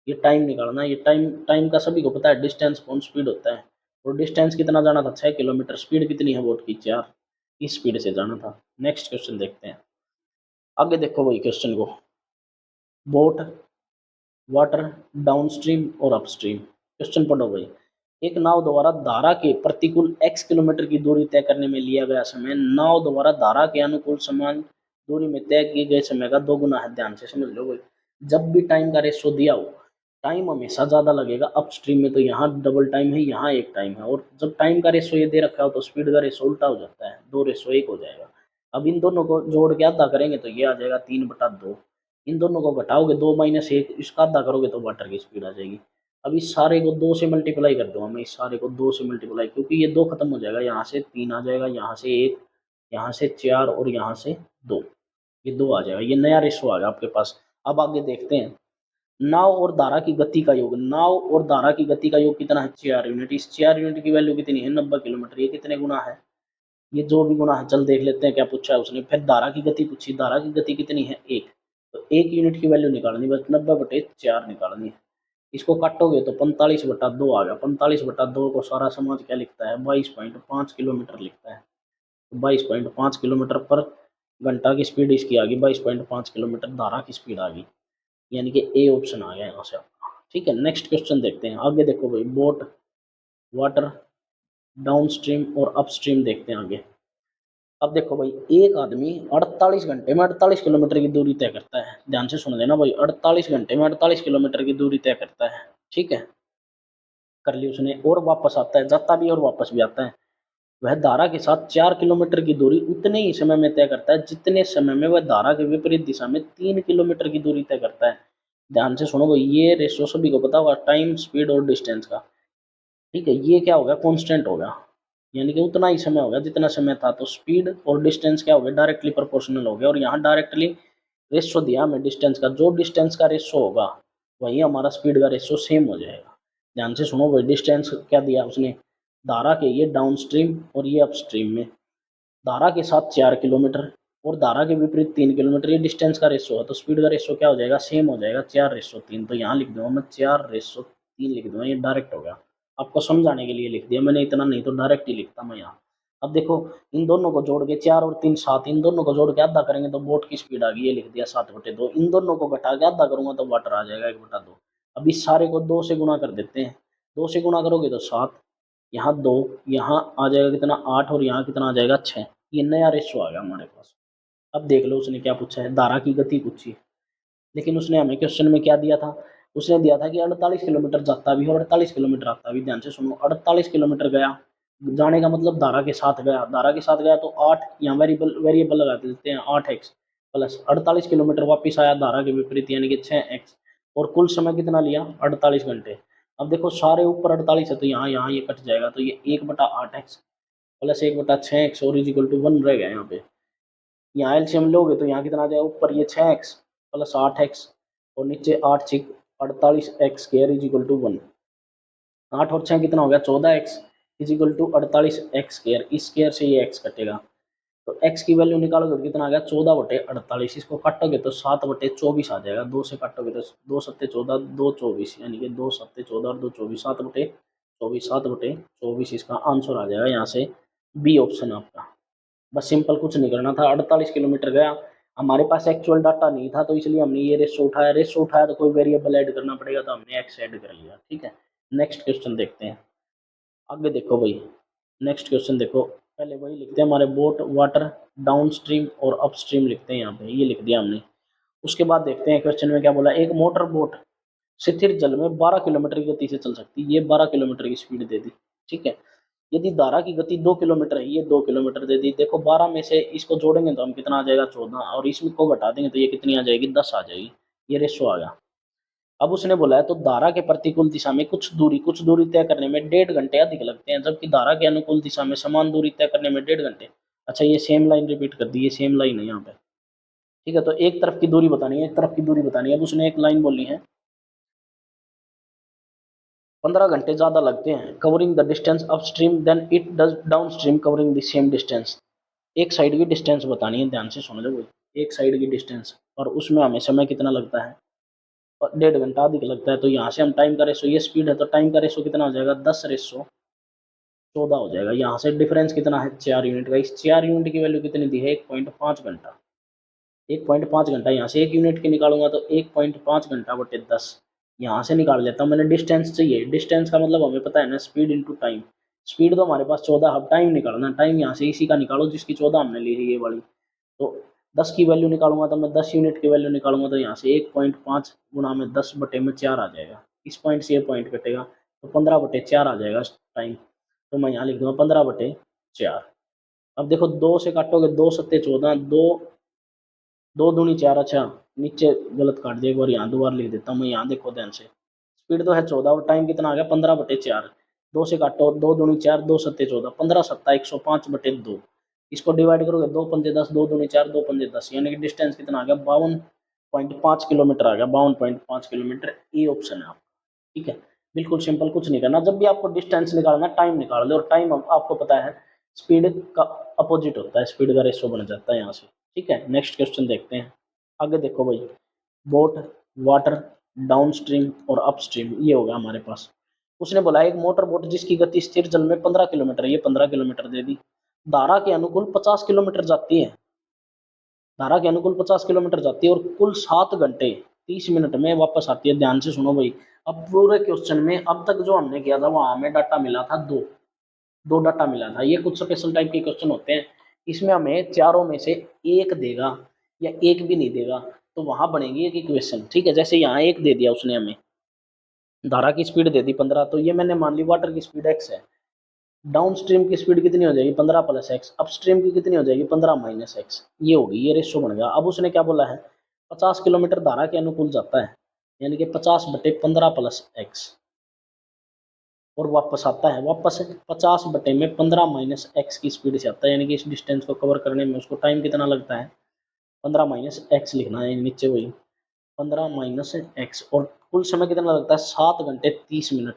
ये टाइम निकालना है, ये टाइम टाइम का सभी को पता है, डिस्टेंस कौन स्पीड होता है, और डिस्टेंस कितना जाना था 6 किलोमीटर, स्पीड कितनी है बोट की 4, इस स्पीड से जाना था। नेक्स्ट क्वेश्चन देखते हैं। आगे देखो वही क्वेश्चन को, बोट, वाटर, डाउनस्ट्रीम और अपस्ट्रीम। क्वेश्चन पढ़ो भाई, एक नाव द्वारा धारा के प्रतिकूल x किलोमीटर की दूरी तय करने में लिया गया समय नाव द्वारा धारा के अनुकूल समान दूरी में तय किए गए समय का 2 गुना है। ध्यान से समझ लो भाई, जब भी टाइम का रेशो दिया हो, टाइम हमेशा ज़्यादा लगेगा अपस्ट्रीम में, तो यहाँ डबल टाइम है, यहाँ एक टाइम है, और जब टाइम का रेशो ये दे रखा हो तो स्पीड का रेशो उल्टा हो जाता है, 2:1 हो जाएगा। अब इन दोनों को जोड़ के आधा करेंगे तो ये आ जाएगा 3/2, इन दोनों को घटाओगे 2 - 1, इसका आधा करोगे तो वाटर की स्पीड आ जाएगी। अब इस सारे को 2 से मल्टीप्लाई कर दूंगा मैं, इस सारे को 2 से मल्टीप्लाई, क्योंकि ये 2 खत्म हो जाएगा, यहाँ से 3 आ जाएगा, यहाँ से 1, यहाँ से 4 और यहाँ से 2, ये 2 आ जाएगा, ये नया रेशो आ गया आपके पास। अब आगे देखते हैं, नाव और धारा की गति का योग, नाव और धारा की गति का योग कितना है, 4 यूनिट। इस 4 यूनिट की वैल्यू कितनी है, 90 किलोमीटर। ये कितने गुना है, ये जो भी गुना है, चल देख लेते हैं क्या पूछा है उसने। फिर धारा की गति पूछी, धारा की गति कितनी है 1, तो 1 यूनिट की वैल्यू निकालनी, बस 90/4 निकालनी है। इसको काटोगे तो 45/2 आ गया। 45/2 को सारा समाज क्या लिखता है, 22.5 किलोमीटर लिखता है। 22.5 किलोमीटर पर घंटा की स्पीड इसकी आ गई, 22.5 किलोमीटर धारा की स्पीड आ गई, यानी कि ए ऑप्शन आ गया यहाँ से आपका। ठीक है, नेक्स्ट क्वेश्चन देखते हैं। आगे देखो भाई, बोट, वाटर, डाउन स्ट्रीम और अपस्ट्रीम देखते हैं आगे। अब देखो भाई, एक आदमी 48 घंटे में 48 किलोमीटर की दूरी तय करता है। ध्यान से सुन लेना भाई, 48 घंटे में 48 किलोमीटर की दूरी तय करता है। ठीक है, कर ली उसने, और वापस आता है, जाता भी और वापस भी आता है। वह धारा के साथ 4 किलोमीटर की दूरी उतने ही समय में तय करता है जितने समय में वह धारा के विपरीत दिशा में 3 किलोमीटर की दूरी तय करता है। ध्यान से सुनो भाई, ये रेशो सभी को पता होगा, टाइम, स्पीड और डिस्टेंस का। ठीक है, ये क्या होगा, कांस्टेंट होगा, यानी कि उतना ही समय होगा जितना समय था, तो स्पीड और डिस्टेंस क्या हो गया, डायरेक्टली प्रोपोर्शनल हो गया। और यहाँ डायरेक्टली रेशो दिया हमें डिस्टेंस का, जो डिस्टेंस का रेशो होगा वही हमारा स्पीड का रेशो सेम हो जाएगा। ध्यान से सुनो भाई, डिस्टेंस क्या दिया उसने, धारा के ये डाउन स्ट्रीम और ये अप स्ट्रीम में, धारा के साथ 4 किलोमीटर और धारा के विपरीत 3 किलोमीटर, ये डिस्टेंस का रेशो है, तो स्पीड का रेशो क्या हो जाएगा, सेम हो जाएगा, 4:3। तो यहाँ लिख दूंगा मैं 4:3 लिख दूंगा, ये डायरेक्ट हो गया, आपको समझाने के लिए लिख दिया मैंने, इतना नहीं तो डायरेक्ट ही लिखता मैं यहाँ। अब देखो, इन दोनों को जोड़ के 4 और 3 7, इन दोनों को जोड़ के आधा करेंगे तो बोट की स्पीड आ गई, ये लिख दिया 7/2। इन दोनों को घटा के आधा करूंगा तो वाटर आ जाएगा 1/2। अब इस सारे को 2 से गुणा कर देते हैं, 2 से गुणा करोगे तो 7, यहाँ 2, यहाँ आ जाएगा कितना 8, और यहाँ कितना आ जाएगा 6। ये नया रेशो आ गया हमारे पास। अब देख लो उसने क्या पूछा है, धारा की गति पूछी, लेकिन उसने हमें क्वेश्चन में क्या दिया था, उसने दिया था कि 48 किलोमीटर जाता भी और 48 किलोमीटर आता भी। ध्यान से सुनो, 48 किलोमीटर गया, जाने का मतलब धारा के साथ गया, धारा के साथ गया तो 8, यहाँ वेरिएबल वेरिएबल लगा देते हैं, 8x प्लस 48 किलोमीटर वापस आया धारा के विपरीत, यानी कि 6x, और कुल समय कितना लिया, 48 घंटे। अब देखो, सारे ऊपर 48 है तो यहाँ यहाँ ये कट जाएगा, तो ये 1/8x प्लस 1/6x और इज इक्वल टू 1 रह गया यहाँ पे। यहाँ एलसीएम लोगे तो यहाँ कितना आ जाएगा, ऊपर ये 6x प्लस 8x और नीचे 8×6 48x square is equal to 1। 8 और 6 कितना हो गया, 14x, is equal to 48x², इस स्क्वायर से ये x कटेगा तो x की वैल्यू निकालोगे तो कितना आ गया 14/48, इसको काटोगे तो 7/24 आ जाएगा, 2 से काटोगे तो 2 सत्ते 14, 2 24, यानी कि 2 सत्ते 14 और 2 24, 7/24, 7/24 इसका आंसर आ जाएगा यहाँ से बी ऑप्शन आपका। बस सिंपल, कुछ नहीं करना था, 48 किलोमीटर गया। हमारे पास एक्चुअल डाटा नहीं था तो इसलिए हमने ये रेशो उठाया तो कोई वेरिएबल ऐड करना पड़ेगा तो हमने एक्स ऐड कर लिया। ठीक है, नेक्स्ट क्वेश्चन देखते हैं। आगे देखो भाई, नेक्स्ट क्वेश्चन देखो, पहले वही लिखते हैं हमारे बोट वाटर डाउन स्ट्रीम और अप स्ट्रीम लिखते हैं, यहाँ पे ये लिख दिया हमने। उसके बाद देखते हैं क्वेश्चन में क्या बोला, एक मोटर बोट स्थिर जल में 12 किलोमीटर की गति से चल सकती है, ये 12 किलोमीटर की स्पीड दे दी। ठीक है, यदि धारा की गति 2 किलोमीटर है, ये 2 किलोमीटर दे दी। देखो 12 में से इसको जोड़ेंगे तो हम कितना आ जाएगा 14, और इसमें को घटा देंगे तो ये कितनी आ जाएगी 10 आ जाएगी, ये रेशो आ गया। अब उसने बोला है तो धारा के प्रतिकूल दिशा में कुछ दूरी तय करने में 1.5 घंटे अधिक लगते हैं, जबकि धारा के अनुकूल दिशा में समान दूरी तय करने में 1.5 घंटे। अच्छा, ये सेम लाइन रिपीट कर दी, ये सेम लाइन है यहाँ पे। ठीक है, तो एक तरफ की दूरी बतानी है, एक तरफ की दूरी बतानी है। अब उसने एक लाइन बोली है 15 घंटे ज़्यादा लगते हैं covering the distance upstream then it does downstream covering the same distance. एक साइड की डिस्टेंस बतानी है, ध्यान से सुन लो भाई, एक साइड की डिस्टेंस, और उसमें हमें समय कितना लगता है, 1.5 घंटा अधिक लगता है। तो यहाँ से हम टाइम का रेशो, ये स्पीड है तो टाइम का रेशो कितना हो जाएगा 10/14 हो जाएगा। यहाँ से डिफरेंस कितना है 4 यूनिट का, इस 4 यूनिट की वैल्यू कितनी दी है 1.5 घंटा। 1.5 घंटा, यहाँ से 1 यूनिट की निकालूंगा तो 1.5 घंटा बटे 10, यहाँ से निकाल लेता हूँ। मैंने डिस्टेंस चाहिए, डिस्टेंस का मतलब हमें पता है ना स्पीड इंटू टाइम। स्पीड तो हमारे पास 14, अब टाइम निकालना, टाइम यहाँ से इसी का निकालो जिसकी 14 हमने ली है, ये वाली। तो 10 की वैल्यू निकालूंगा तो मैं 10 यूनिट की वैल्यू निकालूंगा तो यहाँ से 1.5 गुणा में 10/4 आ जाएगा, इस पॉइंट से ये पॉइंट कटेगा तो 15/4 आ जाएगा टाइम। तो मैं यहाँ लिख दूंगा 15/4। अब देखो 2 से काटोगे, 2 सत्ते 14, 2 दूनी 4, अच्छा नीचे गलत काट दिया एक बार, यहाँ दोबारा लिख देता हूँ मैं, यहाँ देखो ध्यान से, स्पीड तो है 14 और टाइम कितना आ गया 15/4। 2 से काटो, 2 दूनी 4, 2 सत्ते 14, 15 सत्ता 105/2, इसको डिवाइड करोगे 2 पंजे 10, 2 दूनी 4, 2 पंजे 10, यानी कि डिस्टेंस कितना आ गया 52.5 किलोमीटर आ गया, 52.5 किलोमीटर। ये ऑप्शन है आपका। ठीक है, बिल्कुल सिंपल, कुछ नहीं करना। जब भी आपको डिस्टेंस निकालना टाइम निकाल दो, और टाइम आपको पता है स्पीड का अपोजिट होता है, स्पीड का रेशो बन जाता है यहाँ से। ठीक है, नेक्स्ट क्वेश्चन देखते हैं। आगे देखो भाई, बोट वाटर डाउन स्ट्रीम और अप स्ट्रीम, ये होगा हमारे पास। उसने बोला एक मोटर बोट जिसकी गति स्थिर जल में 15 किलोमीटर, ये 15 किलोमीटर दे दी, धारा के अनुकूल 50 किलोमीटर जाती है, धारा के अनुकूल 50 किलोमीटर जाती है और कुल 7 घंटे 30 मिनट में वापस आती है। ध्यान से सुनो भाई, अब पूरे क्वेश्चन में अब तक जो हमने किया था वहां हमें डाटा मिला था दो डाटा मिला था। ये कुछ स्पेशल टाइप के क्वेश्चन होते हैं, इसमें हमें चारों में से एक देगा या एक भी नहीं देगा तो वहां बनेगी एक इक्वेशन। ठीक है, जैसे यहाँ एक दे दिया उसने हमें, धारा की स्पीड दे दी 15, तो ये मैंने मान ली वाटर की स्पीड x है, डाउन स्ट्रीम की स्पीड कितनी हो जाएगी 15 + x, अप स्ट्रीम की कितनी हो जाएगी 15 - x, ये होगी, ये रेशो बन गया। अब उसने क्या बोला है 50 किलोमीटर धारा के अनुकूल जाता है, यानी कि 50/15 + x, और वापस आता है, वापस 50/15 - x की स्पीड से आता है, यानी कि इस डिस्टेंस को कवर करने में उसको टाइम कितना लगता है 15 - x लिखना है नीचे, वही 15 - x, और कुल समय कितना लगता है 7 घंटे 30 मिनट।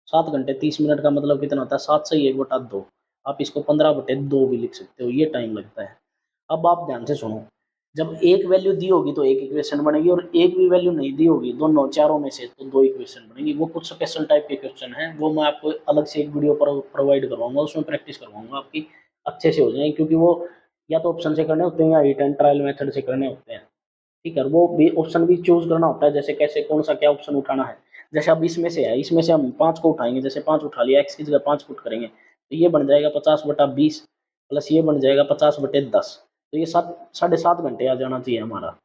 7 घंटे 30 मिनट का मतलब कितना होता है 7 से 1/2, आप इसको 15/2 भी लिख सकते हो, ये टाइम लगता है। अब आप ध्यान से सुनो, जब एक वैल्यू दी होगी तो एक इक्वेशन बनेगी, और एक भी वैल्यू नहीं दी होगी, दोनों चारों में से, तो 2 इक्वेशन बनेगी। वो कुछ स्पेशल टाइप के क्वेश्चन हैं, वो मैं आपको अलग से एक वीडियो पर प्रोवाइड करवाऊंगा, उसमें प्रैक्टिस करवाऊंगा आपकी, अच्छे से हो जाएंगे, क्योंकि वो या तो ऑप्शन से करने होते हैं या हिट एंड ट्रायल मेथड से करने होते हैं। ठीक है, वो भी ऑप्शन भी चूज करना होता है, जैसे कैसे कौन सा क्या ऑप्शन उठाना है। जैसे अब इसमें से है, इसमें से हम 5 को उठाएंगे, जैसे 5 उठा लिया, x की जगह 5 पुट करेंगे तो ये बन जाएगा 50/20 प्लस ये बन जाएगा 50/10, तो ये 7.5 घंटे आ जाना चाहिए हमारा।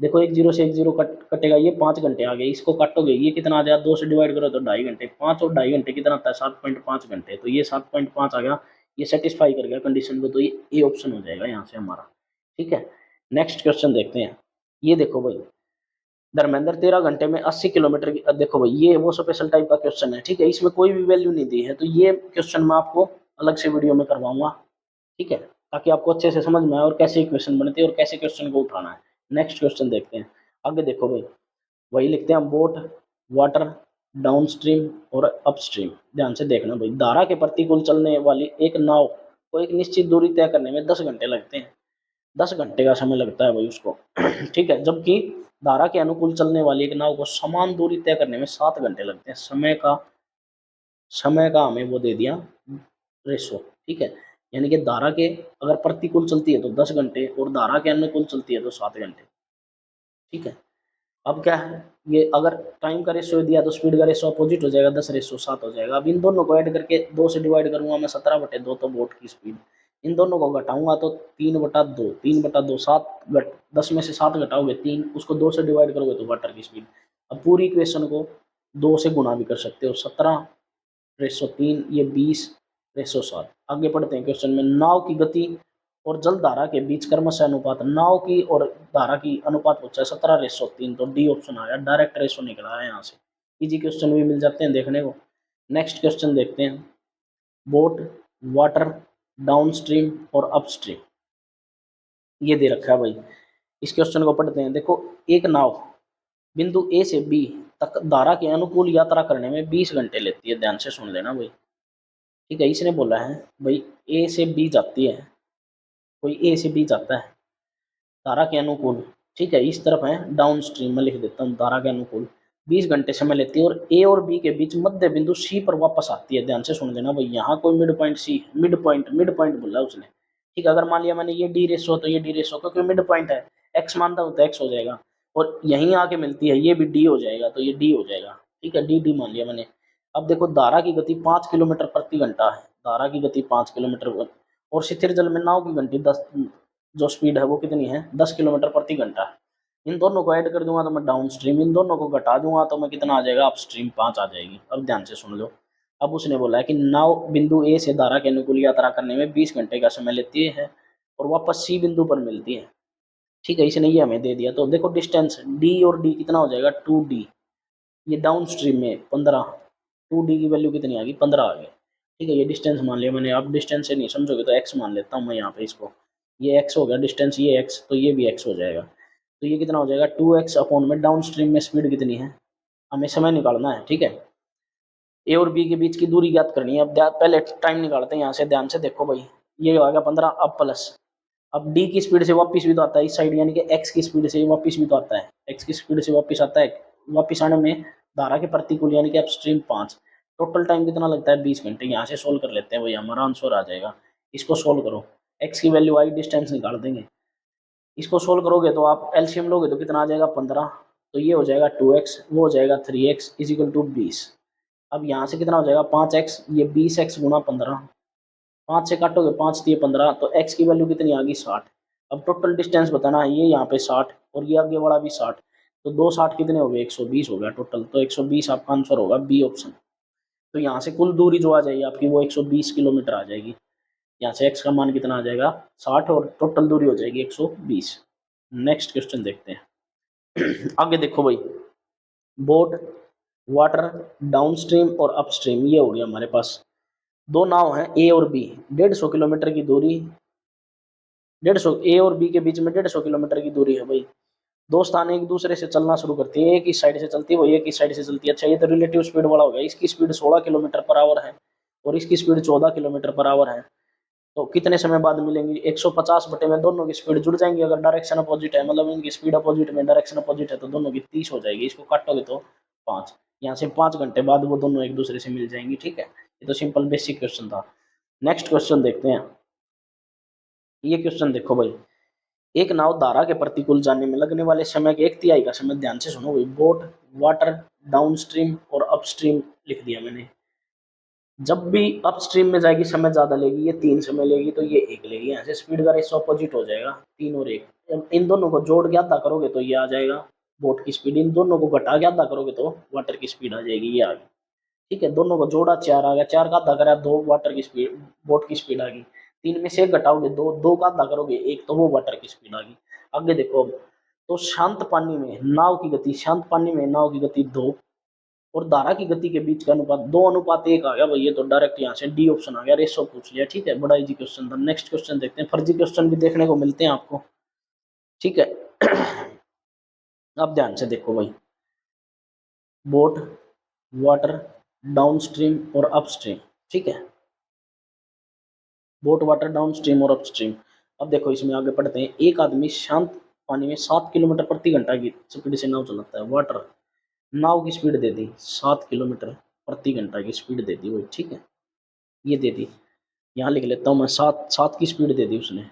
देखो एक जीरो से एक जीरो कटेगा, ये 5 घंटे आ गए, इसको काटोगे ये कितना आ जाएगा 2 से डिवाइड करो तो 2.5 घंटे, 5 और 2.5 घंटे कितना आता है 7.5 घंटे, तो ये 7.5 आ गया, ये सेटिस्फाई कर गया कंडीशन को, तो ये ऑप्शन हो जाएगा यहाँ से हमारा। ठीक है, नेक्स्ट क्वेश्चन देखते हैं। ये देखो भाई, धर्मेंद्र 13 घंटे में 80 किलोमीटर की, देखो भाई ये वो स्पेशल टाइप का क्वेश्चन है। ठीक है, इसमें कोई भी वैल्यू नहीं दी है, तो ये क्वेश्चन मैं आपको अलग से वीडियो में करवाऊंगा। ठीक है, ताकि आपको अच्छे से समझ में आए और कैसे क्वेश्चन बनते हैं और कैसे क्वेश्चन को उठाना है। नेक्स्ट क्वेश्चन देखते हैं। आगे देखो भाई, वही लिखते हैं हम, बोट वाटर डाउन स्ट्रीम और अपस्ट्रीम। ध्यान से देखना भाई, धारा के प्रतिकूल चलने वाली एक नाव को एक निश्चित दूरी तय करने में 10 घंटे लगते हैं। 10 घंटे का समय लगता है भाई उसको। ठीक है, जबकि धारा के अनुकूल चलने वाली एक नाव को समान दूरी तय करने में 7 घंटे लगते हैं। समय का हमें वो दे दिया रेशो। ठीक है, यानी कि धारा के अगर प्रतिकूल चलती है तो 10 घंटे और धारा के अनुकूल चलती है तो 7 घंटे। ठीक है, अब क्या है, ये अगर टाइम का रेशियो दिया तो स्पीड का रेशियो अपोजिट हो जाएगा, 10:7 हो जाएगा। अब इन दोनों को ऐड करके 2 से डिवाइड करूंगा मैं, 17/2 तो वोट की स्पीड। इन दोनों को घटाऊंगा तो 3/2, 3/2 7, 10 में से 7 घटाओगे 3, उसको 2 से डिवाइड करोगे तो वाटर की स्पीड। अब पूरी इक्वेशन को 2 से गुणा भी कर सकते हो, 17/3, ये 20/7। आगे पढ़ते हैं क्वेश्चन में। नाव की गति और जल धारा के बीच क्रमशः अनुपात, नाव की और धारा की अनुपात पूछा है 17/3, तो डी ऑप्शन आया, डायरेक्ट रेशो निकला है यहाँ से। इजी क्वेश्चन भी मिल जाते हैं देखने को। नेक्स्ट क्वेश्चन देखते हैं। बोट, वाटर, डाउन स्ट्रीम और अपस्ट्रीम, ये दे रखा है भाई। इस क्वेश्चन को पढ़ते हैं। देखो, एक नाव बिंदु ए से बी तक धारा के अनुकूल यात्रा करने में 20 घंटे लेती है। ध्यान से सुन लेना भाई। ठीक है, इसने बोला है भाई ए से बी जाती है, कोई ए से बी जाता है धारा के अनुकूल। ठीक है, इस तरफ है डाउन स्ट्रीम में, लिख देता हूँ धारा के अनुकूल। 20 घंटे समय लेती है और ए और बी के बीच मध्य बिंदु सी पर वापस आती है। ध्यान से सुन लेना भाई, यहाँ कोई मिड पॉइंट सी, मिड पॉइंट बोला उसने। ठीक है, अगर मान लिया मैंने ये डी रेशो तो ये डी रेशो, क्योंकि मिड पॉइंट है, एक्स मानता हूँ तो एक्स हो जाएगा, और यहीं आके मिलती है, ये भी डी हो जाएगा तो ये डी हो जाएगा। ठीक है, डी डी मान लिया मैंने। अब देखो, धारा की गति 5 किलोमीटर प्रति घंटा है, धारा की गति 5 किलोमीटर, और स्थिर जल में नाव की घंटी 10, जो स्पीड है वो कितनी है, 10 किलोमीटर प्रति घंटा। इन दोनों को ऐड कर दूंगा तो मैं डाउन स्ट्रीम, इन दोनों को घटा दूंगा तो मैं कितना आ जाएगा, अप स्ट्रीम 5 आ जाएगी। अब ध्यान से सुन लो। अब उसने बोला है कि नाव बिंदु ए से धारा के अनुकूल यात्रा करने में 20 घंटे का समय लेती है और वापस सी बिंदु पर मिलती है। ठीक है, इसने ये हमें दे दिया। तो देखो डिस्टेंस डी और डी कितना हो जाएगा, 2D। ये डाउन स्ट्रीम में 15, 2D की वैल्यू कितनी आ गई, 15 आ गई। ठीक है, ये डिस्टेंस मान लिया मैंने। आप डिस्टेंस से नहीं समझोगे तो एक्स मान लेता हूँ मैं यहाँ पे इसको। ये एक्स हो गया डिस्टेंस, ये एक्स, तो ये भी एक्स हो जाएगा। तो ये कितना हो जाएगा, 2x अपॉन में डाउन स्ट्रीम में स्पीड कितनी है, हमें समय निकालना है। ठीक है, ए और बी के बीच की दूरी ज्ञात करनी है। अब पहले टाइम निकालते हैं यहाँ से। ध्यान से देखो भाई, ये आ गया 15, अब प्लस, अब डी की स्पीड से वापस भी तो आता है इस साइड, यानी कि एक्स की स्पीड से वापस भी तो आता है, एक्स की स्पीड से वापस आता है। वापस आने में धारा के प्रतिकूल यानी कि अपस्ट्रीम 5, टोटल टाइम कितना लगता है, 20 घंटे। यहाँ से सोल्व कर लेते हैं भाई, हमारा आंसर आ जाएगा। इसको सोल्व करो, एक्स की वैल्यू आई, डिस्टेंस निकाल देंगे। इसको सोल्व करोगे तो आप एलसीएम लोगे तो कितना आ जाएगा, 15, तो ये हो जाएगा 2x, वो हो जाएगा 3x इजिकल टू 20। अब यहाँ से कितना हो जाएगा, 5x, ये 20x गुणा 15, 5 से काटोगे 5 दिए 15, तो x की वैल्यू कितनी आ गई, 60। अब टोटल डिस्टेंस बताना है, ये यहाँ पे 60 और ये आगे वाला भी 60, तो 2 60 कितने हो गए, 120 हो गया टोटल। तो 120 आपका आंसर होगा, बी ऑप्शन। तो यहाँ से कुल दूरी जो आ जाएगी आपकी वो 120 किलोमीटर आ जाएगी। यहाँ से x का मान कितना आ जाएगा, 60, और टोटल दूरी हो जाएगी 120। नेक्स्ट क्वेश्चन देखते हैं। आगे देखो भाई, बोट, वाटर, डाउन स्ट्रीम और अपस्ट्रीम, ये हो गया हमारे पास। दो नाव हैं ए और बी, 150 किलोमीटर की दूरी, 150 ए और बी के बीच में 150 किलोमीटर की दूरी है भाई। दो स्थान एक दूसरे से चलना शुरू करती है, एक इस साइड से चलती है, वो एक इस साइड से चलती है। अच्छा, ये तो रिलेटिव स्पीड वाला हो गया। इसकी स्पीड 16 किलोमीटर पर आवर है और इसकी स्पीड 14 किलोमीटर पर आवर है। तो कितने समय बाद मिलेंगी, 150 बटे में दोनों की स्पीड जुड़ जाएंगी। अगर डायरेक्शन अपोजिट है, मतलब इनकी स्पीड अपोजिट में डायरेक्शन अपोजिट है, तो दोनों की 30 हो जाएगी। इसको काटोगे तो 5, यहाँ से 5 घंटे बाद वो दोनों एक दूसरे से मिल जाएंगी। ठीक है, ये तो सिंपल बेसिक क्वेश्चन था। नेक्स्ट क्वेश्चन देखते हैं। ये क्वेश्चन देखो भाई, एक नाव धारा के प्रतिकूल जाने में लगने वाले समय के 1/3 का समय, ध्यान से सुनो भाई, बोट, वाटर, डाउन स्ट्रीम और अपस्ट्रीम लिख दिया मैंने। जब भी अपस्ट्रीम में जाएगी समय ज्यादा लेगी, ये 3 समय लेगी तो ये 1 लेगी। यहाँ से स्पीड का रेशो अपोजिट हो जाएगा, 3 और 1। जब इन दोनों को जोड़ के आधा करोगे तो ये आ जाएगा बोट की स्पीड, इन दोनों को घटा के आधा करोगे तो वाटर की स्पीड आ जाएगी, ये आ गई। ठीक है, दोनों को जोड़ा 4 आ गया, 4 का आधा करा 2, वाटर की स्पीड, बोट की स्पीड आ गई। 3 में से 1 घटाओगे 2, 2 का आधा करोगे 1, तो वो वाटर की स्पीड आ गई। आगे देखो अब, तो शांत पानी में नाव की गति, शांत पानी में नाव की गति 2 और धारा की गति के बीच का अनुपात 2:1 आ गया भाई। ये तो डायरेक्ट यहाँ से डी ऑप्शन आ गया, रेशो पूछ लिया। ठीक है, बड़ा इजी क्वेश्चन था। नेक्स्ट क्वेश्चन देखते हैं। फर्जी क्वेश्चन भी देखने को मिलते हैं आपको। ठीक है, अब ध्यान से देखो भाई, बोट, वाटर डाउन स्ट्रीम और अपस्ट्रीम, ठीक है, बोट वाटर डाउन स्ट्रीम और अपस्ट्रीम। अब देखो इसमें आगे पढ़ते हैं। एक आदमी शांत पानी में 7 किलोमीटर प्रति घंटा की स्पीड से नाव चलाता है। वाटर, नाव की स्पीड दे दी 7 किलोमीटर प्रति घंटा की स्पीड दे दी वही, ठीक है, ये दे दी। यहाँ लिख लेता हूँ मैं, सात सात की स्पीड दे दी उसने,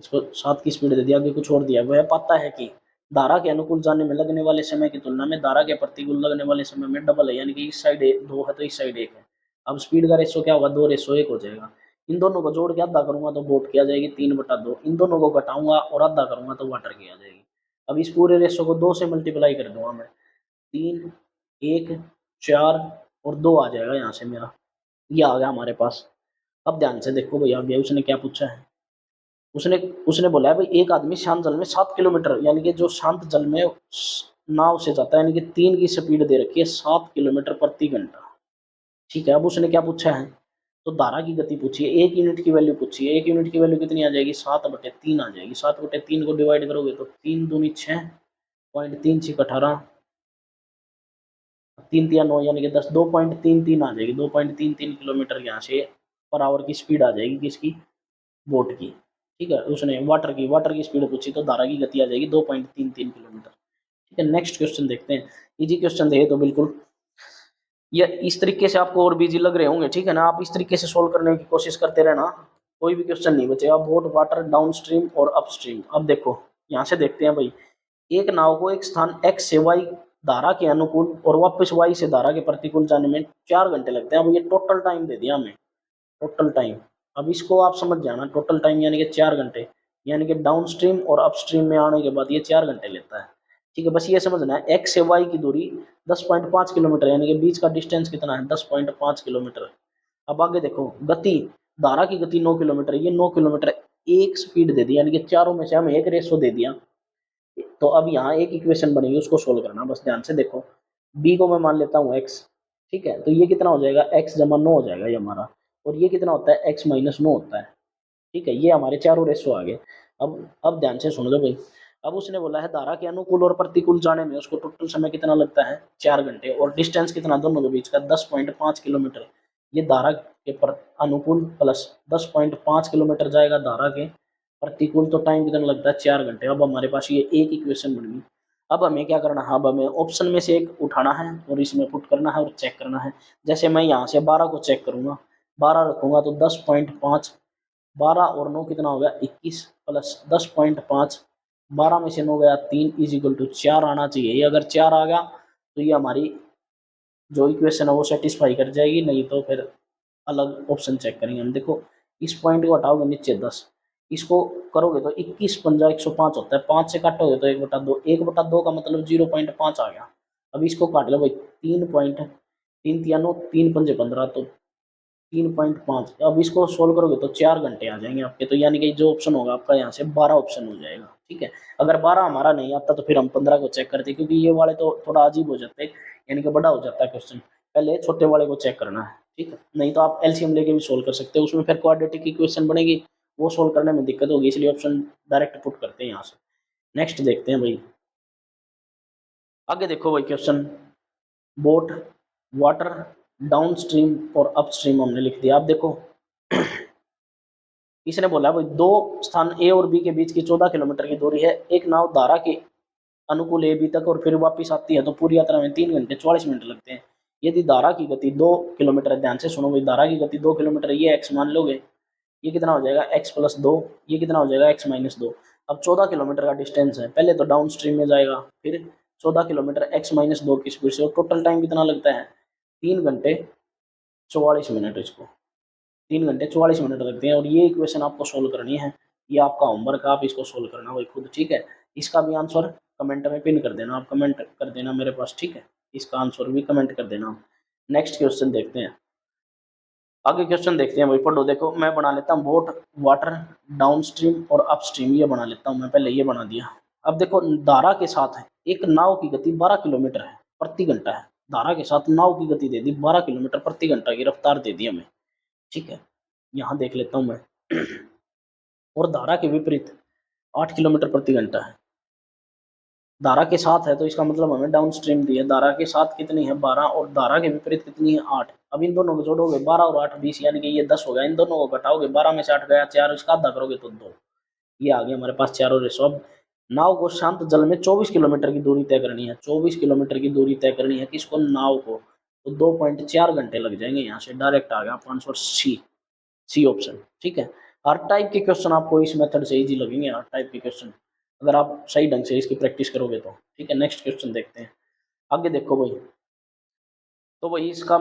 इसको 7 की स्पीड दे दी। आगे कुछ और दिया, वह पाता है कि धारा के अनुकूल जाने में लगने वाले समय की तुलना में धारा के प्रतिकूल लगने वाले समय में डबल है, यानी कि इस साइड 2 है तो इस साइड 1 है। अब स्पीड का रेशो क्या होगा, 2:1 हो जाएगा। इन दोनों को जोड़ के आधा करूंगा तो बोट की आ जाएगी 3/2। इन दोनों को घटाऊंगा और आधा करूंगा तो वाटर की आ जाएगी। अब इस पूरे रेशो को 2 से मल्टीप्लाई कर दूंगा मैं, 3, 1, 4 और 2 आ जाएगा यहाँ से मेरा, ये आ गया हमारे पास। अब ध्यान से देखो भैया, आगे उसने क्या पूछा है। उसने उसने बोला है भाई, एक आदमी शांत जल में 7 किलोमीटर, यानी कि जो शांत जल में नाव से जाता है, यानी कि 3 की स्पीड दे रखी है 7 किलोमीटर प्रति घंटा, ठीक है। अब उसने क्या पूछा है, तो धारा की गति पूछी है, 1 यूनिट की वैल्यू पूछी है। 1 यूनिट की वैल्यू कितनी आ जाएगी, 7/3 आ जाएगी। 7/3 को डिवाइड करोगे तो 3 दूनी 6, 0.36 18, 3 3 9 यानी कि 10, 2.33 आ जाएगी। 2.33 किलोमीटर यहाँ से पर आवर की स्पीड आ जाएगी किसकी, बोट की, ठीक है। उसने वाटर की स्पीड पूछी तो धारा की गति आ जाएगी 2.33 किलोमीटर, ठीक है। नेक्स्ट क्वेश्चन देखते हैं। इजी क्वेश्चन थे तो बिल्कुल, ये इस तरीके से आपको और भी इजी लग रहे होंगे, ठीक है ना। आप इस तरीके से सोल्व करने की कोशिश करते रहना, कोई भी क्वेश्चन नहीं बचेगा। बोट वाटर डाउन स्ट्रीम और अप स्ट्रीम। अब देखो यहाँ से देखते हैं भाई, एक नाव को एक स्थान x से y धारा के अनुकूल और वापस y से धारा के प्रतिकूल जाने में 4 घंटे लगते हैं। अब ये टोटल टाइम दे दिया हमें, टोटल टाइम। अब इसको आप समझ जाना, टोटल टाइम यानी कि 4 घंटे, यानी कि डाउन स्ट्रीम और अप स्ट्रीम में आने के बाद ये 4 घंटे लेता है, ठीक है। बस ये समझना है, एक्स से वाई की दूरी 10.5 किलोमीटर, यानी कि बीच का डिस्टेंस कितना है, 10.5 किलोमीटर। अब आगे देखो, गति, धारा की गति 9 किलोमीटर, ये 9 किलोमीटर एक स्पीड दे दी, यानी कि चारों में से हमें एक रेशो दे दिया। तो अब यहाँ एक इक्वेशन बनेगी, उसको सोल्व करना। बस ध्यान से देखो, बी को मैं मान लेता हूँ एक्स, ठीक है। तो ये कितना हो जाएगा, x जमा 9 हो जाएगा ये हमारा, और ये कितना होता है, x-9 होता है, ठीक है। ये हमारे चारों रेशो आ गए। अब ध्यान से सुन लो भाई। अब उसने बोला है धारा के अनुकूल और प्रतिकूल जाने में उसको टोटल समय कितना लगता है, 4 घंटे, और डिस्टेंस कितना दोनों के बीच का, 10.5 किलोमीटर। ये धारा के अनुकूल प्लस 10.5 किलोमीटर जाएगा धारा के प्रतिकूल, तो टाइम कितना लगता है, 4 घंटे। अब हमारे पास ये एक इक्वेशन बन गई। अब हमें क्या करना है, अब हमें ऑप्शन में से एक उठाना है और इसमें पुट करना है और चेक करना है। जैसे मैं यहाँ से 12 को चेक करूंगा, 12 रखूंगा तो 10.5, 12 और 9 कितना हो गया, 21, प्लस 10.5, 12 में से 9 गया 3, इज इक्वल टू 4 आना चाहिए। ये अगर 4 आ गया तो ये हमारी जो इक्वेशन है वो सेटिस्फाई कर जाएगी, नहीं तो फिर अलग ऑप्शन चेक करेंगे हम। देखो, इस पॉइंट को हटाओगे नीचे 10, इसको करोगे तो 21 पंजा 105 होता है, 5 से काटोगे तो 1/2, 1/2 का मतलब 0.5 आ गया। अब इसको काट लो भाई, 3.3 3 पंजे 15, तो 3.5। अब इसको सोल्व करोगे तो 4 घंटे आ जाएंगे आपके, तो यानी कि जो ऑप्शन होगा आपका यहाँ से 12 ऑप्शन हो जाएगा, ठीक है। अगर 12 हमारा नहीं आता तो फिर हम 15 को चेक करते, क्योंकि ये वाले तो थोड़ा अजीब हो जाते हैं, यानी कि बड़ा हो जाता है क्वेश्चन। पहले छोटे वाले को चेक करना है, ठीक है। नहीं तो आप एलसीएम लेके भी सोल्व कर सकते हो, उसमें फिर क्वाड्रेटिक इक्वेशन बनेगी, वो सोल्व करने में दिक्कत होगी, इसलिए ऑप्शन डायरेक्ट पुट करते हैं यहाँ से। नेक्स्ट देखते हैं भाई, आगे देखो भाई question, boat water down stream और अप स्ट्रीम हमने लिख दिया। आप देखो, इसने बोला भाई, दो स्थान ए और बी के बीच की 14 किलोमीटर की दूरी है। एक नाव धारा के अनुकूल ए बी तक और फिर वापस आती है तो पूरी यात्रा में 3 घंटे 44 मिनट लगते हैं। यदि धारा की गति 2 किलोमीटर है, ध्यान से सुनो भाई, धारा की गति 2 किलोमीटर, ये एक्स मान लोगे, ये कितना हो जाएगा, x+2, ये कितना हो जाएगा, x-2। अब 14 किलोमीटर का डिस्टेंस है, पहले तो डाउन स्ट्रीम में जाएगा, फिर 14 किलोमीटर x-2 की स्पीड से, और टोटल टाइम कितना लगता है, 3 घंटे 44 मिनट। इसको 3 घंटे 44 मिनट लगते हैं, और ये इक्वेशन आपको सोल्व करनी है। ये आपका होमवर्क, आप इसको सोल्व करना भाई खुद, ठीक है। इसका भी आंसर कमेंट में पिन कर देना, आप कमेंट कर देना मेरे पास, ठीक है। इसका आंसर भी कमेंट कर देना। नेक्स्ट क्वेश्चन देखते हैं, आगे क्वेश्चन देखते हैं भाई, पढ़ो। देखो, मैं बना लेता हूँ बोट वाटर डाउन स्ट्रीम और अप स्ट्रीम, ये बना लेता हूँ मैं, पहले ये बना दिया। अब देखो, धारा के साथ है एक नाव की गति 12 किलोमीटर है प्रति घंटा है। धारा के साथ नाव की गति दे दी 12 किलोमीटर प्रति घंटा की रफ्तार दे दी हमें, ठीक है। यहाँ देख लेता हूँ मैं और धारा के विपरीत 8 किलोमीटर प्रति घंटा है। धारा के साथ है तो इसका मतलब हमें डाउन स्ट्रीम दी है। धारा के साथ कितनी है 12 और धारा के विपरीत कितनी है 8। अब इन दोनों को जोड़ोगे 12 और 8 20 यानी कि ये 10 हो गया। इन दोनों को घटाओगे 12 में से 8 गया 4, इसका आधा करोगे तो 2। ये आ गया हमारे पास चारों रेशो। अब नाव को शांत जल में 24 किलोमीटर की दूरी तय करनी है। 24 किलोमीटर की दूरी तय करनी है किसको, नाव को। तो 2.4 घंटे लग जाएंगे। यहाँ से डायरेक्ट आ गया 500 सी ऑप्शन। ठीक है, हर टाइप के क्वेश्चन आपको इस मेथड से इजी लगेंगे, हर टाइप के क्वेश्चन, अगर आप सही ढंग से इसकी प्रैक्टिस करोगे तो। ठीक है, नेक्स्ट क्वेश्चन देखते हैं। आगे देखो भाई, तो भाई इसका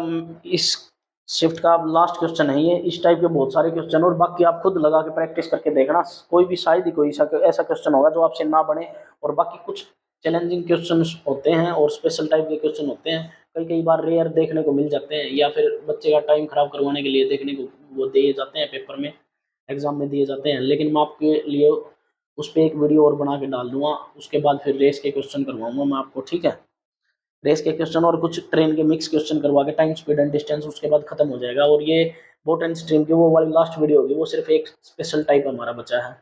इस शिफ्ट का लास्ट क्वेश्चन है ये। इस टाइप के बहुत सारे क्वेश्चन और बाकी आप खुद लगा के प्रैक्टिस करके देखना, कोई भी शायद ही कोई ऐसा क्वेश्चन होगा जो आपसे ना बने। और बाकी कुछ चैलेंजिंग क्वेश्चन होते हैं और स्पेशल टाइप के क्वेश्चन होते हैं, कई कई बार रेयर देखने को मिल जाते हैं, या फिर बच्चे का टाइम खराब करवाने के लिए देखने को वो दिए जाते हैं, पेपर में एग्जाम में दिए जाते हैं। लेकिन मैं आपके लिए उस पर एक वीडियो और बना के डाल दूंगा, उसके बाद फिर रेस के क्वेश्चन करवाऊंगा मैं आपको। ठीक है, रेस के क्वेश्चन और कुछ ट्रेन के मिक्स क्वेश्चन करवा के टाइम स्पीड एंड डिस्टेंस, उसके बाद खत्म हो जाएगा। और ये बोट एंड स्ट्रीम की वो वाली लास्ट वीडियो होगी, वो सिर्फ एक स्पेशल टाइप हमारा बचा है।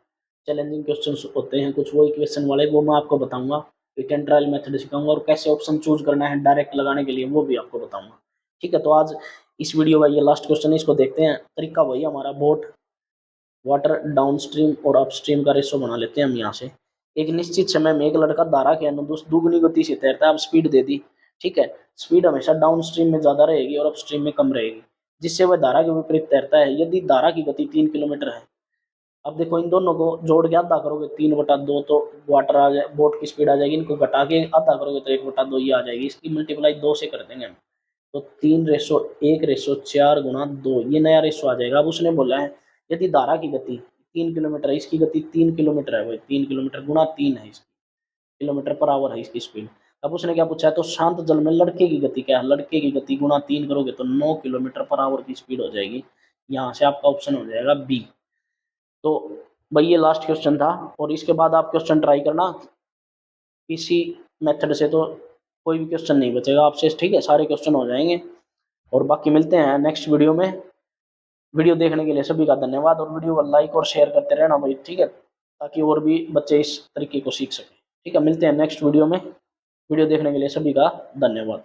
चैलेंजिंग क्वेश्चन होते हैं कुछ वो इक्वेशन वाले, वो मैं आपको बताऊंगा। रिट एंड ट्रायल मेथड सिखाऊंगा और कैसे ऑप्शन चूज करना है डायरेक्ट लगाने के लिए, वो भी आपको बताऊंगा। ठीक है, तो आज इस वीडियो का ये लास्ट क्वेश्चन है, इसको देखते हैं। तरीका वही हमारा, बोट वाटर डाउनस्ट्रीम और अपस्ट्रीम का रेशो बना लेते हैं हम यहाँ से। एक निश्चित समय में एक लड़का धारा के अनुदिश दुगनी गति से तैरता है। अब स्पीड दे दी। ठीक है, स्पीड हमेशा डाउन स्ट्रीम में ज्यादा रहेगी और अपस्ट्रीम में कम रहेगी, जिससे वह धारा के विपरीत तैरता है। यदि धारा की गति 3 किलोमीटर है, अब देखो इन दोनों को जोड़ के आधा करोगे 3/2, तो वाटर आ जाए, बोट की स्पीड आ जाएगी। इनको घटा के आधा करोगे तो 1/2 ये आ जाएगी। इसकी मल्टीप्लाई 2 से कर देंगे हम, तो 3:1/4 ये नया रेशो आ जाएगा। अब उसने बोला है यदि धारा की गति 3 किलोमीटर है, इसकी गति 3 किलोमीटर है, वही 3 किलोमीटर गुणा 3 है, इसकी किलोमीटर पर आवर है इसकी स्पीड। अब उसने क्या पूछा है, तो शांत जल में लड़के की गति क्या है, लड़के की गति गुणा 3 करोगे तो 9 किलोमीटर पर आवर की स्पीड हो जाएगी। यहाँ से आपका ऑप्शन हो जाएगा बी। तो भाई ये लास्ट क्वेश्चन था, और इसके बाद आप क्वेश्चन ट्राई करना इसी मेथड से, तो कोई भी क्वेश्चन नहीं बचेगा आपसे। ठीक है, सारे क्वेश्चन हो जाएंगे। और बाकी मिलते हैं नेक्स्ट वीडियो में। वीडियो देखने के लिए सभी का धन्यवाद, और वीडियो को लाइक और शेयर करते रहना भाई। ठीक है, ताकि और भी बच्चे इस तरीके को सीख सकें। ठीक है, मिलते हैं नेक्स्ट वीडियो में। वीडियो देखने के लिए सभी का धन्यवाद।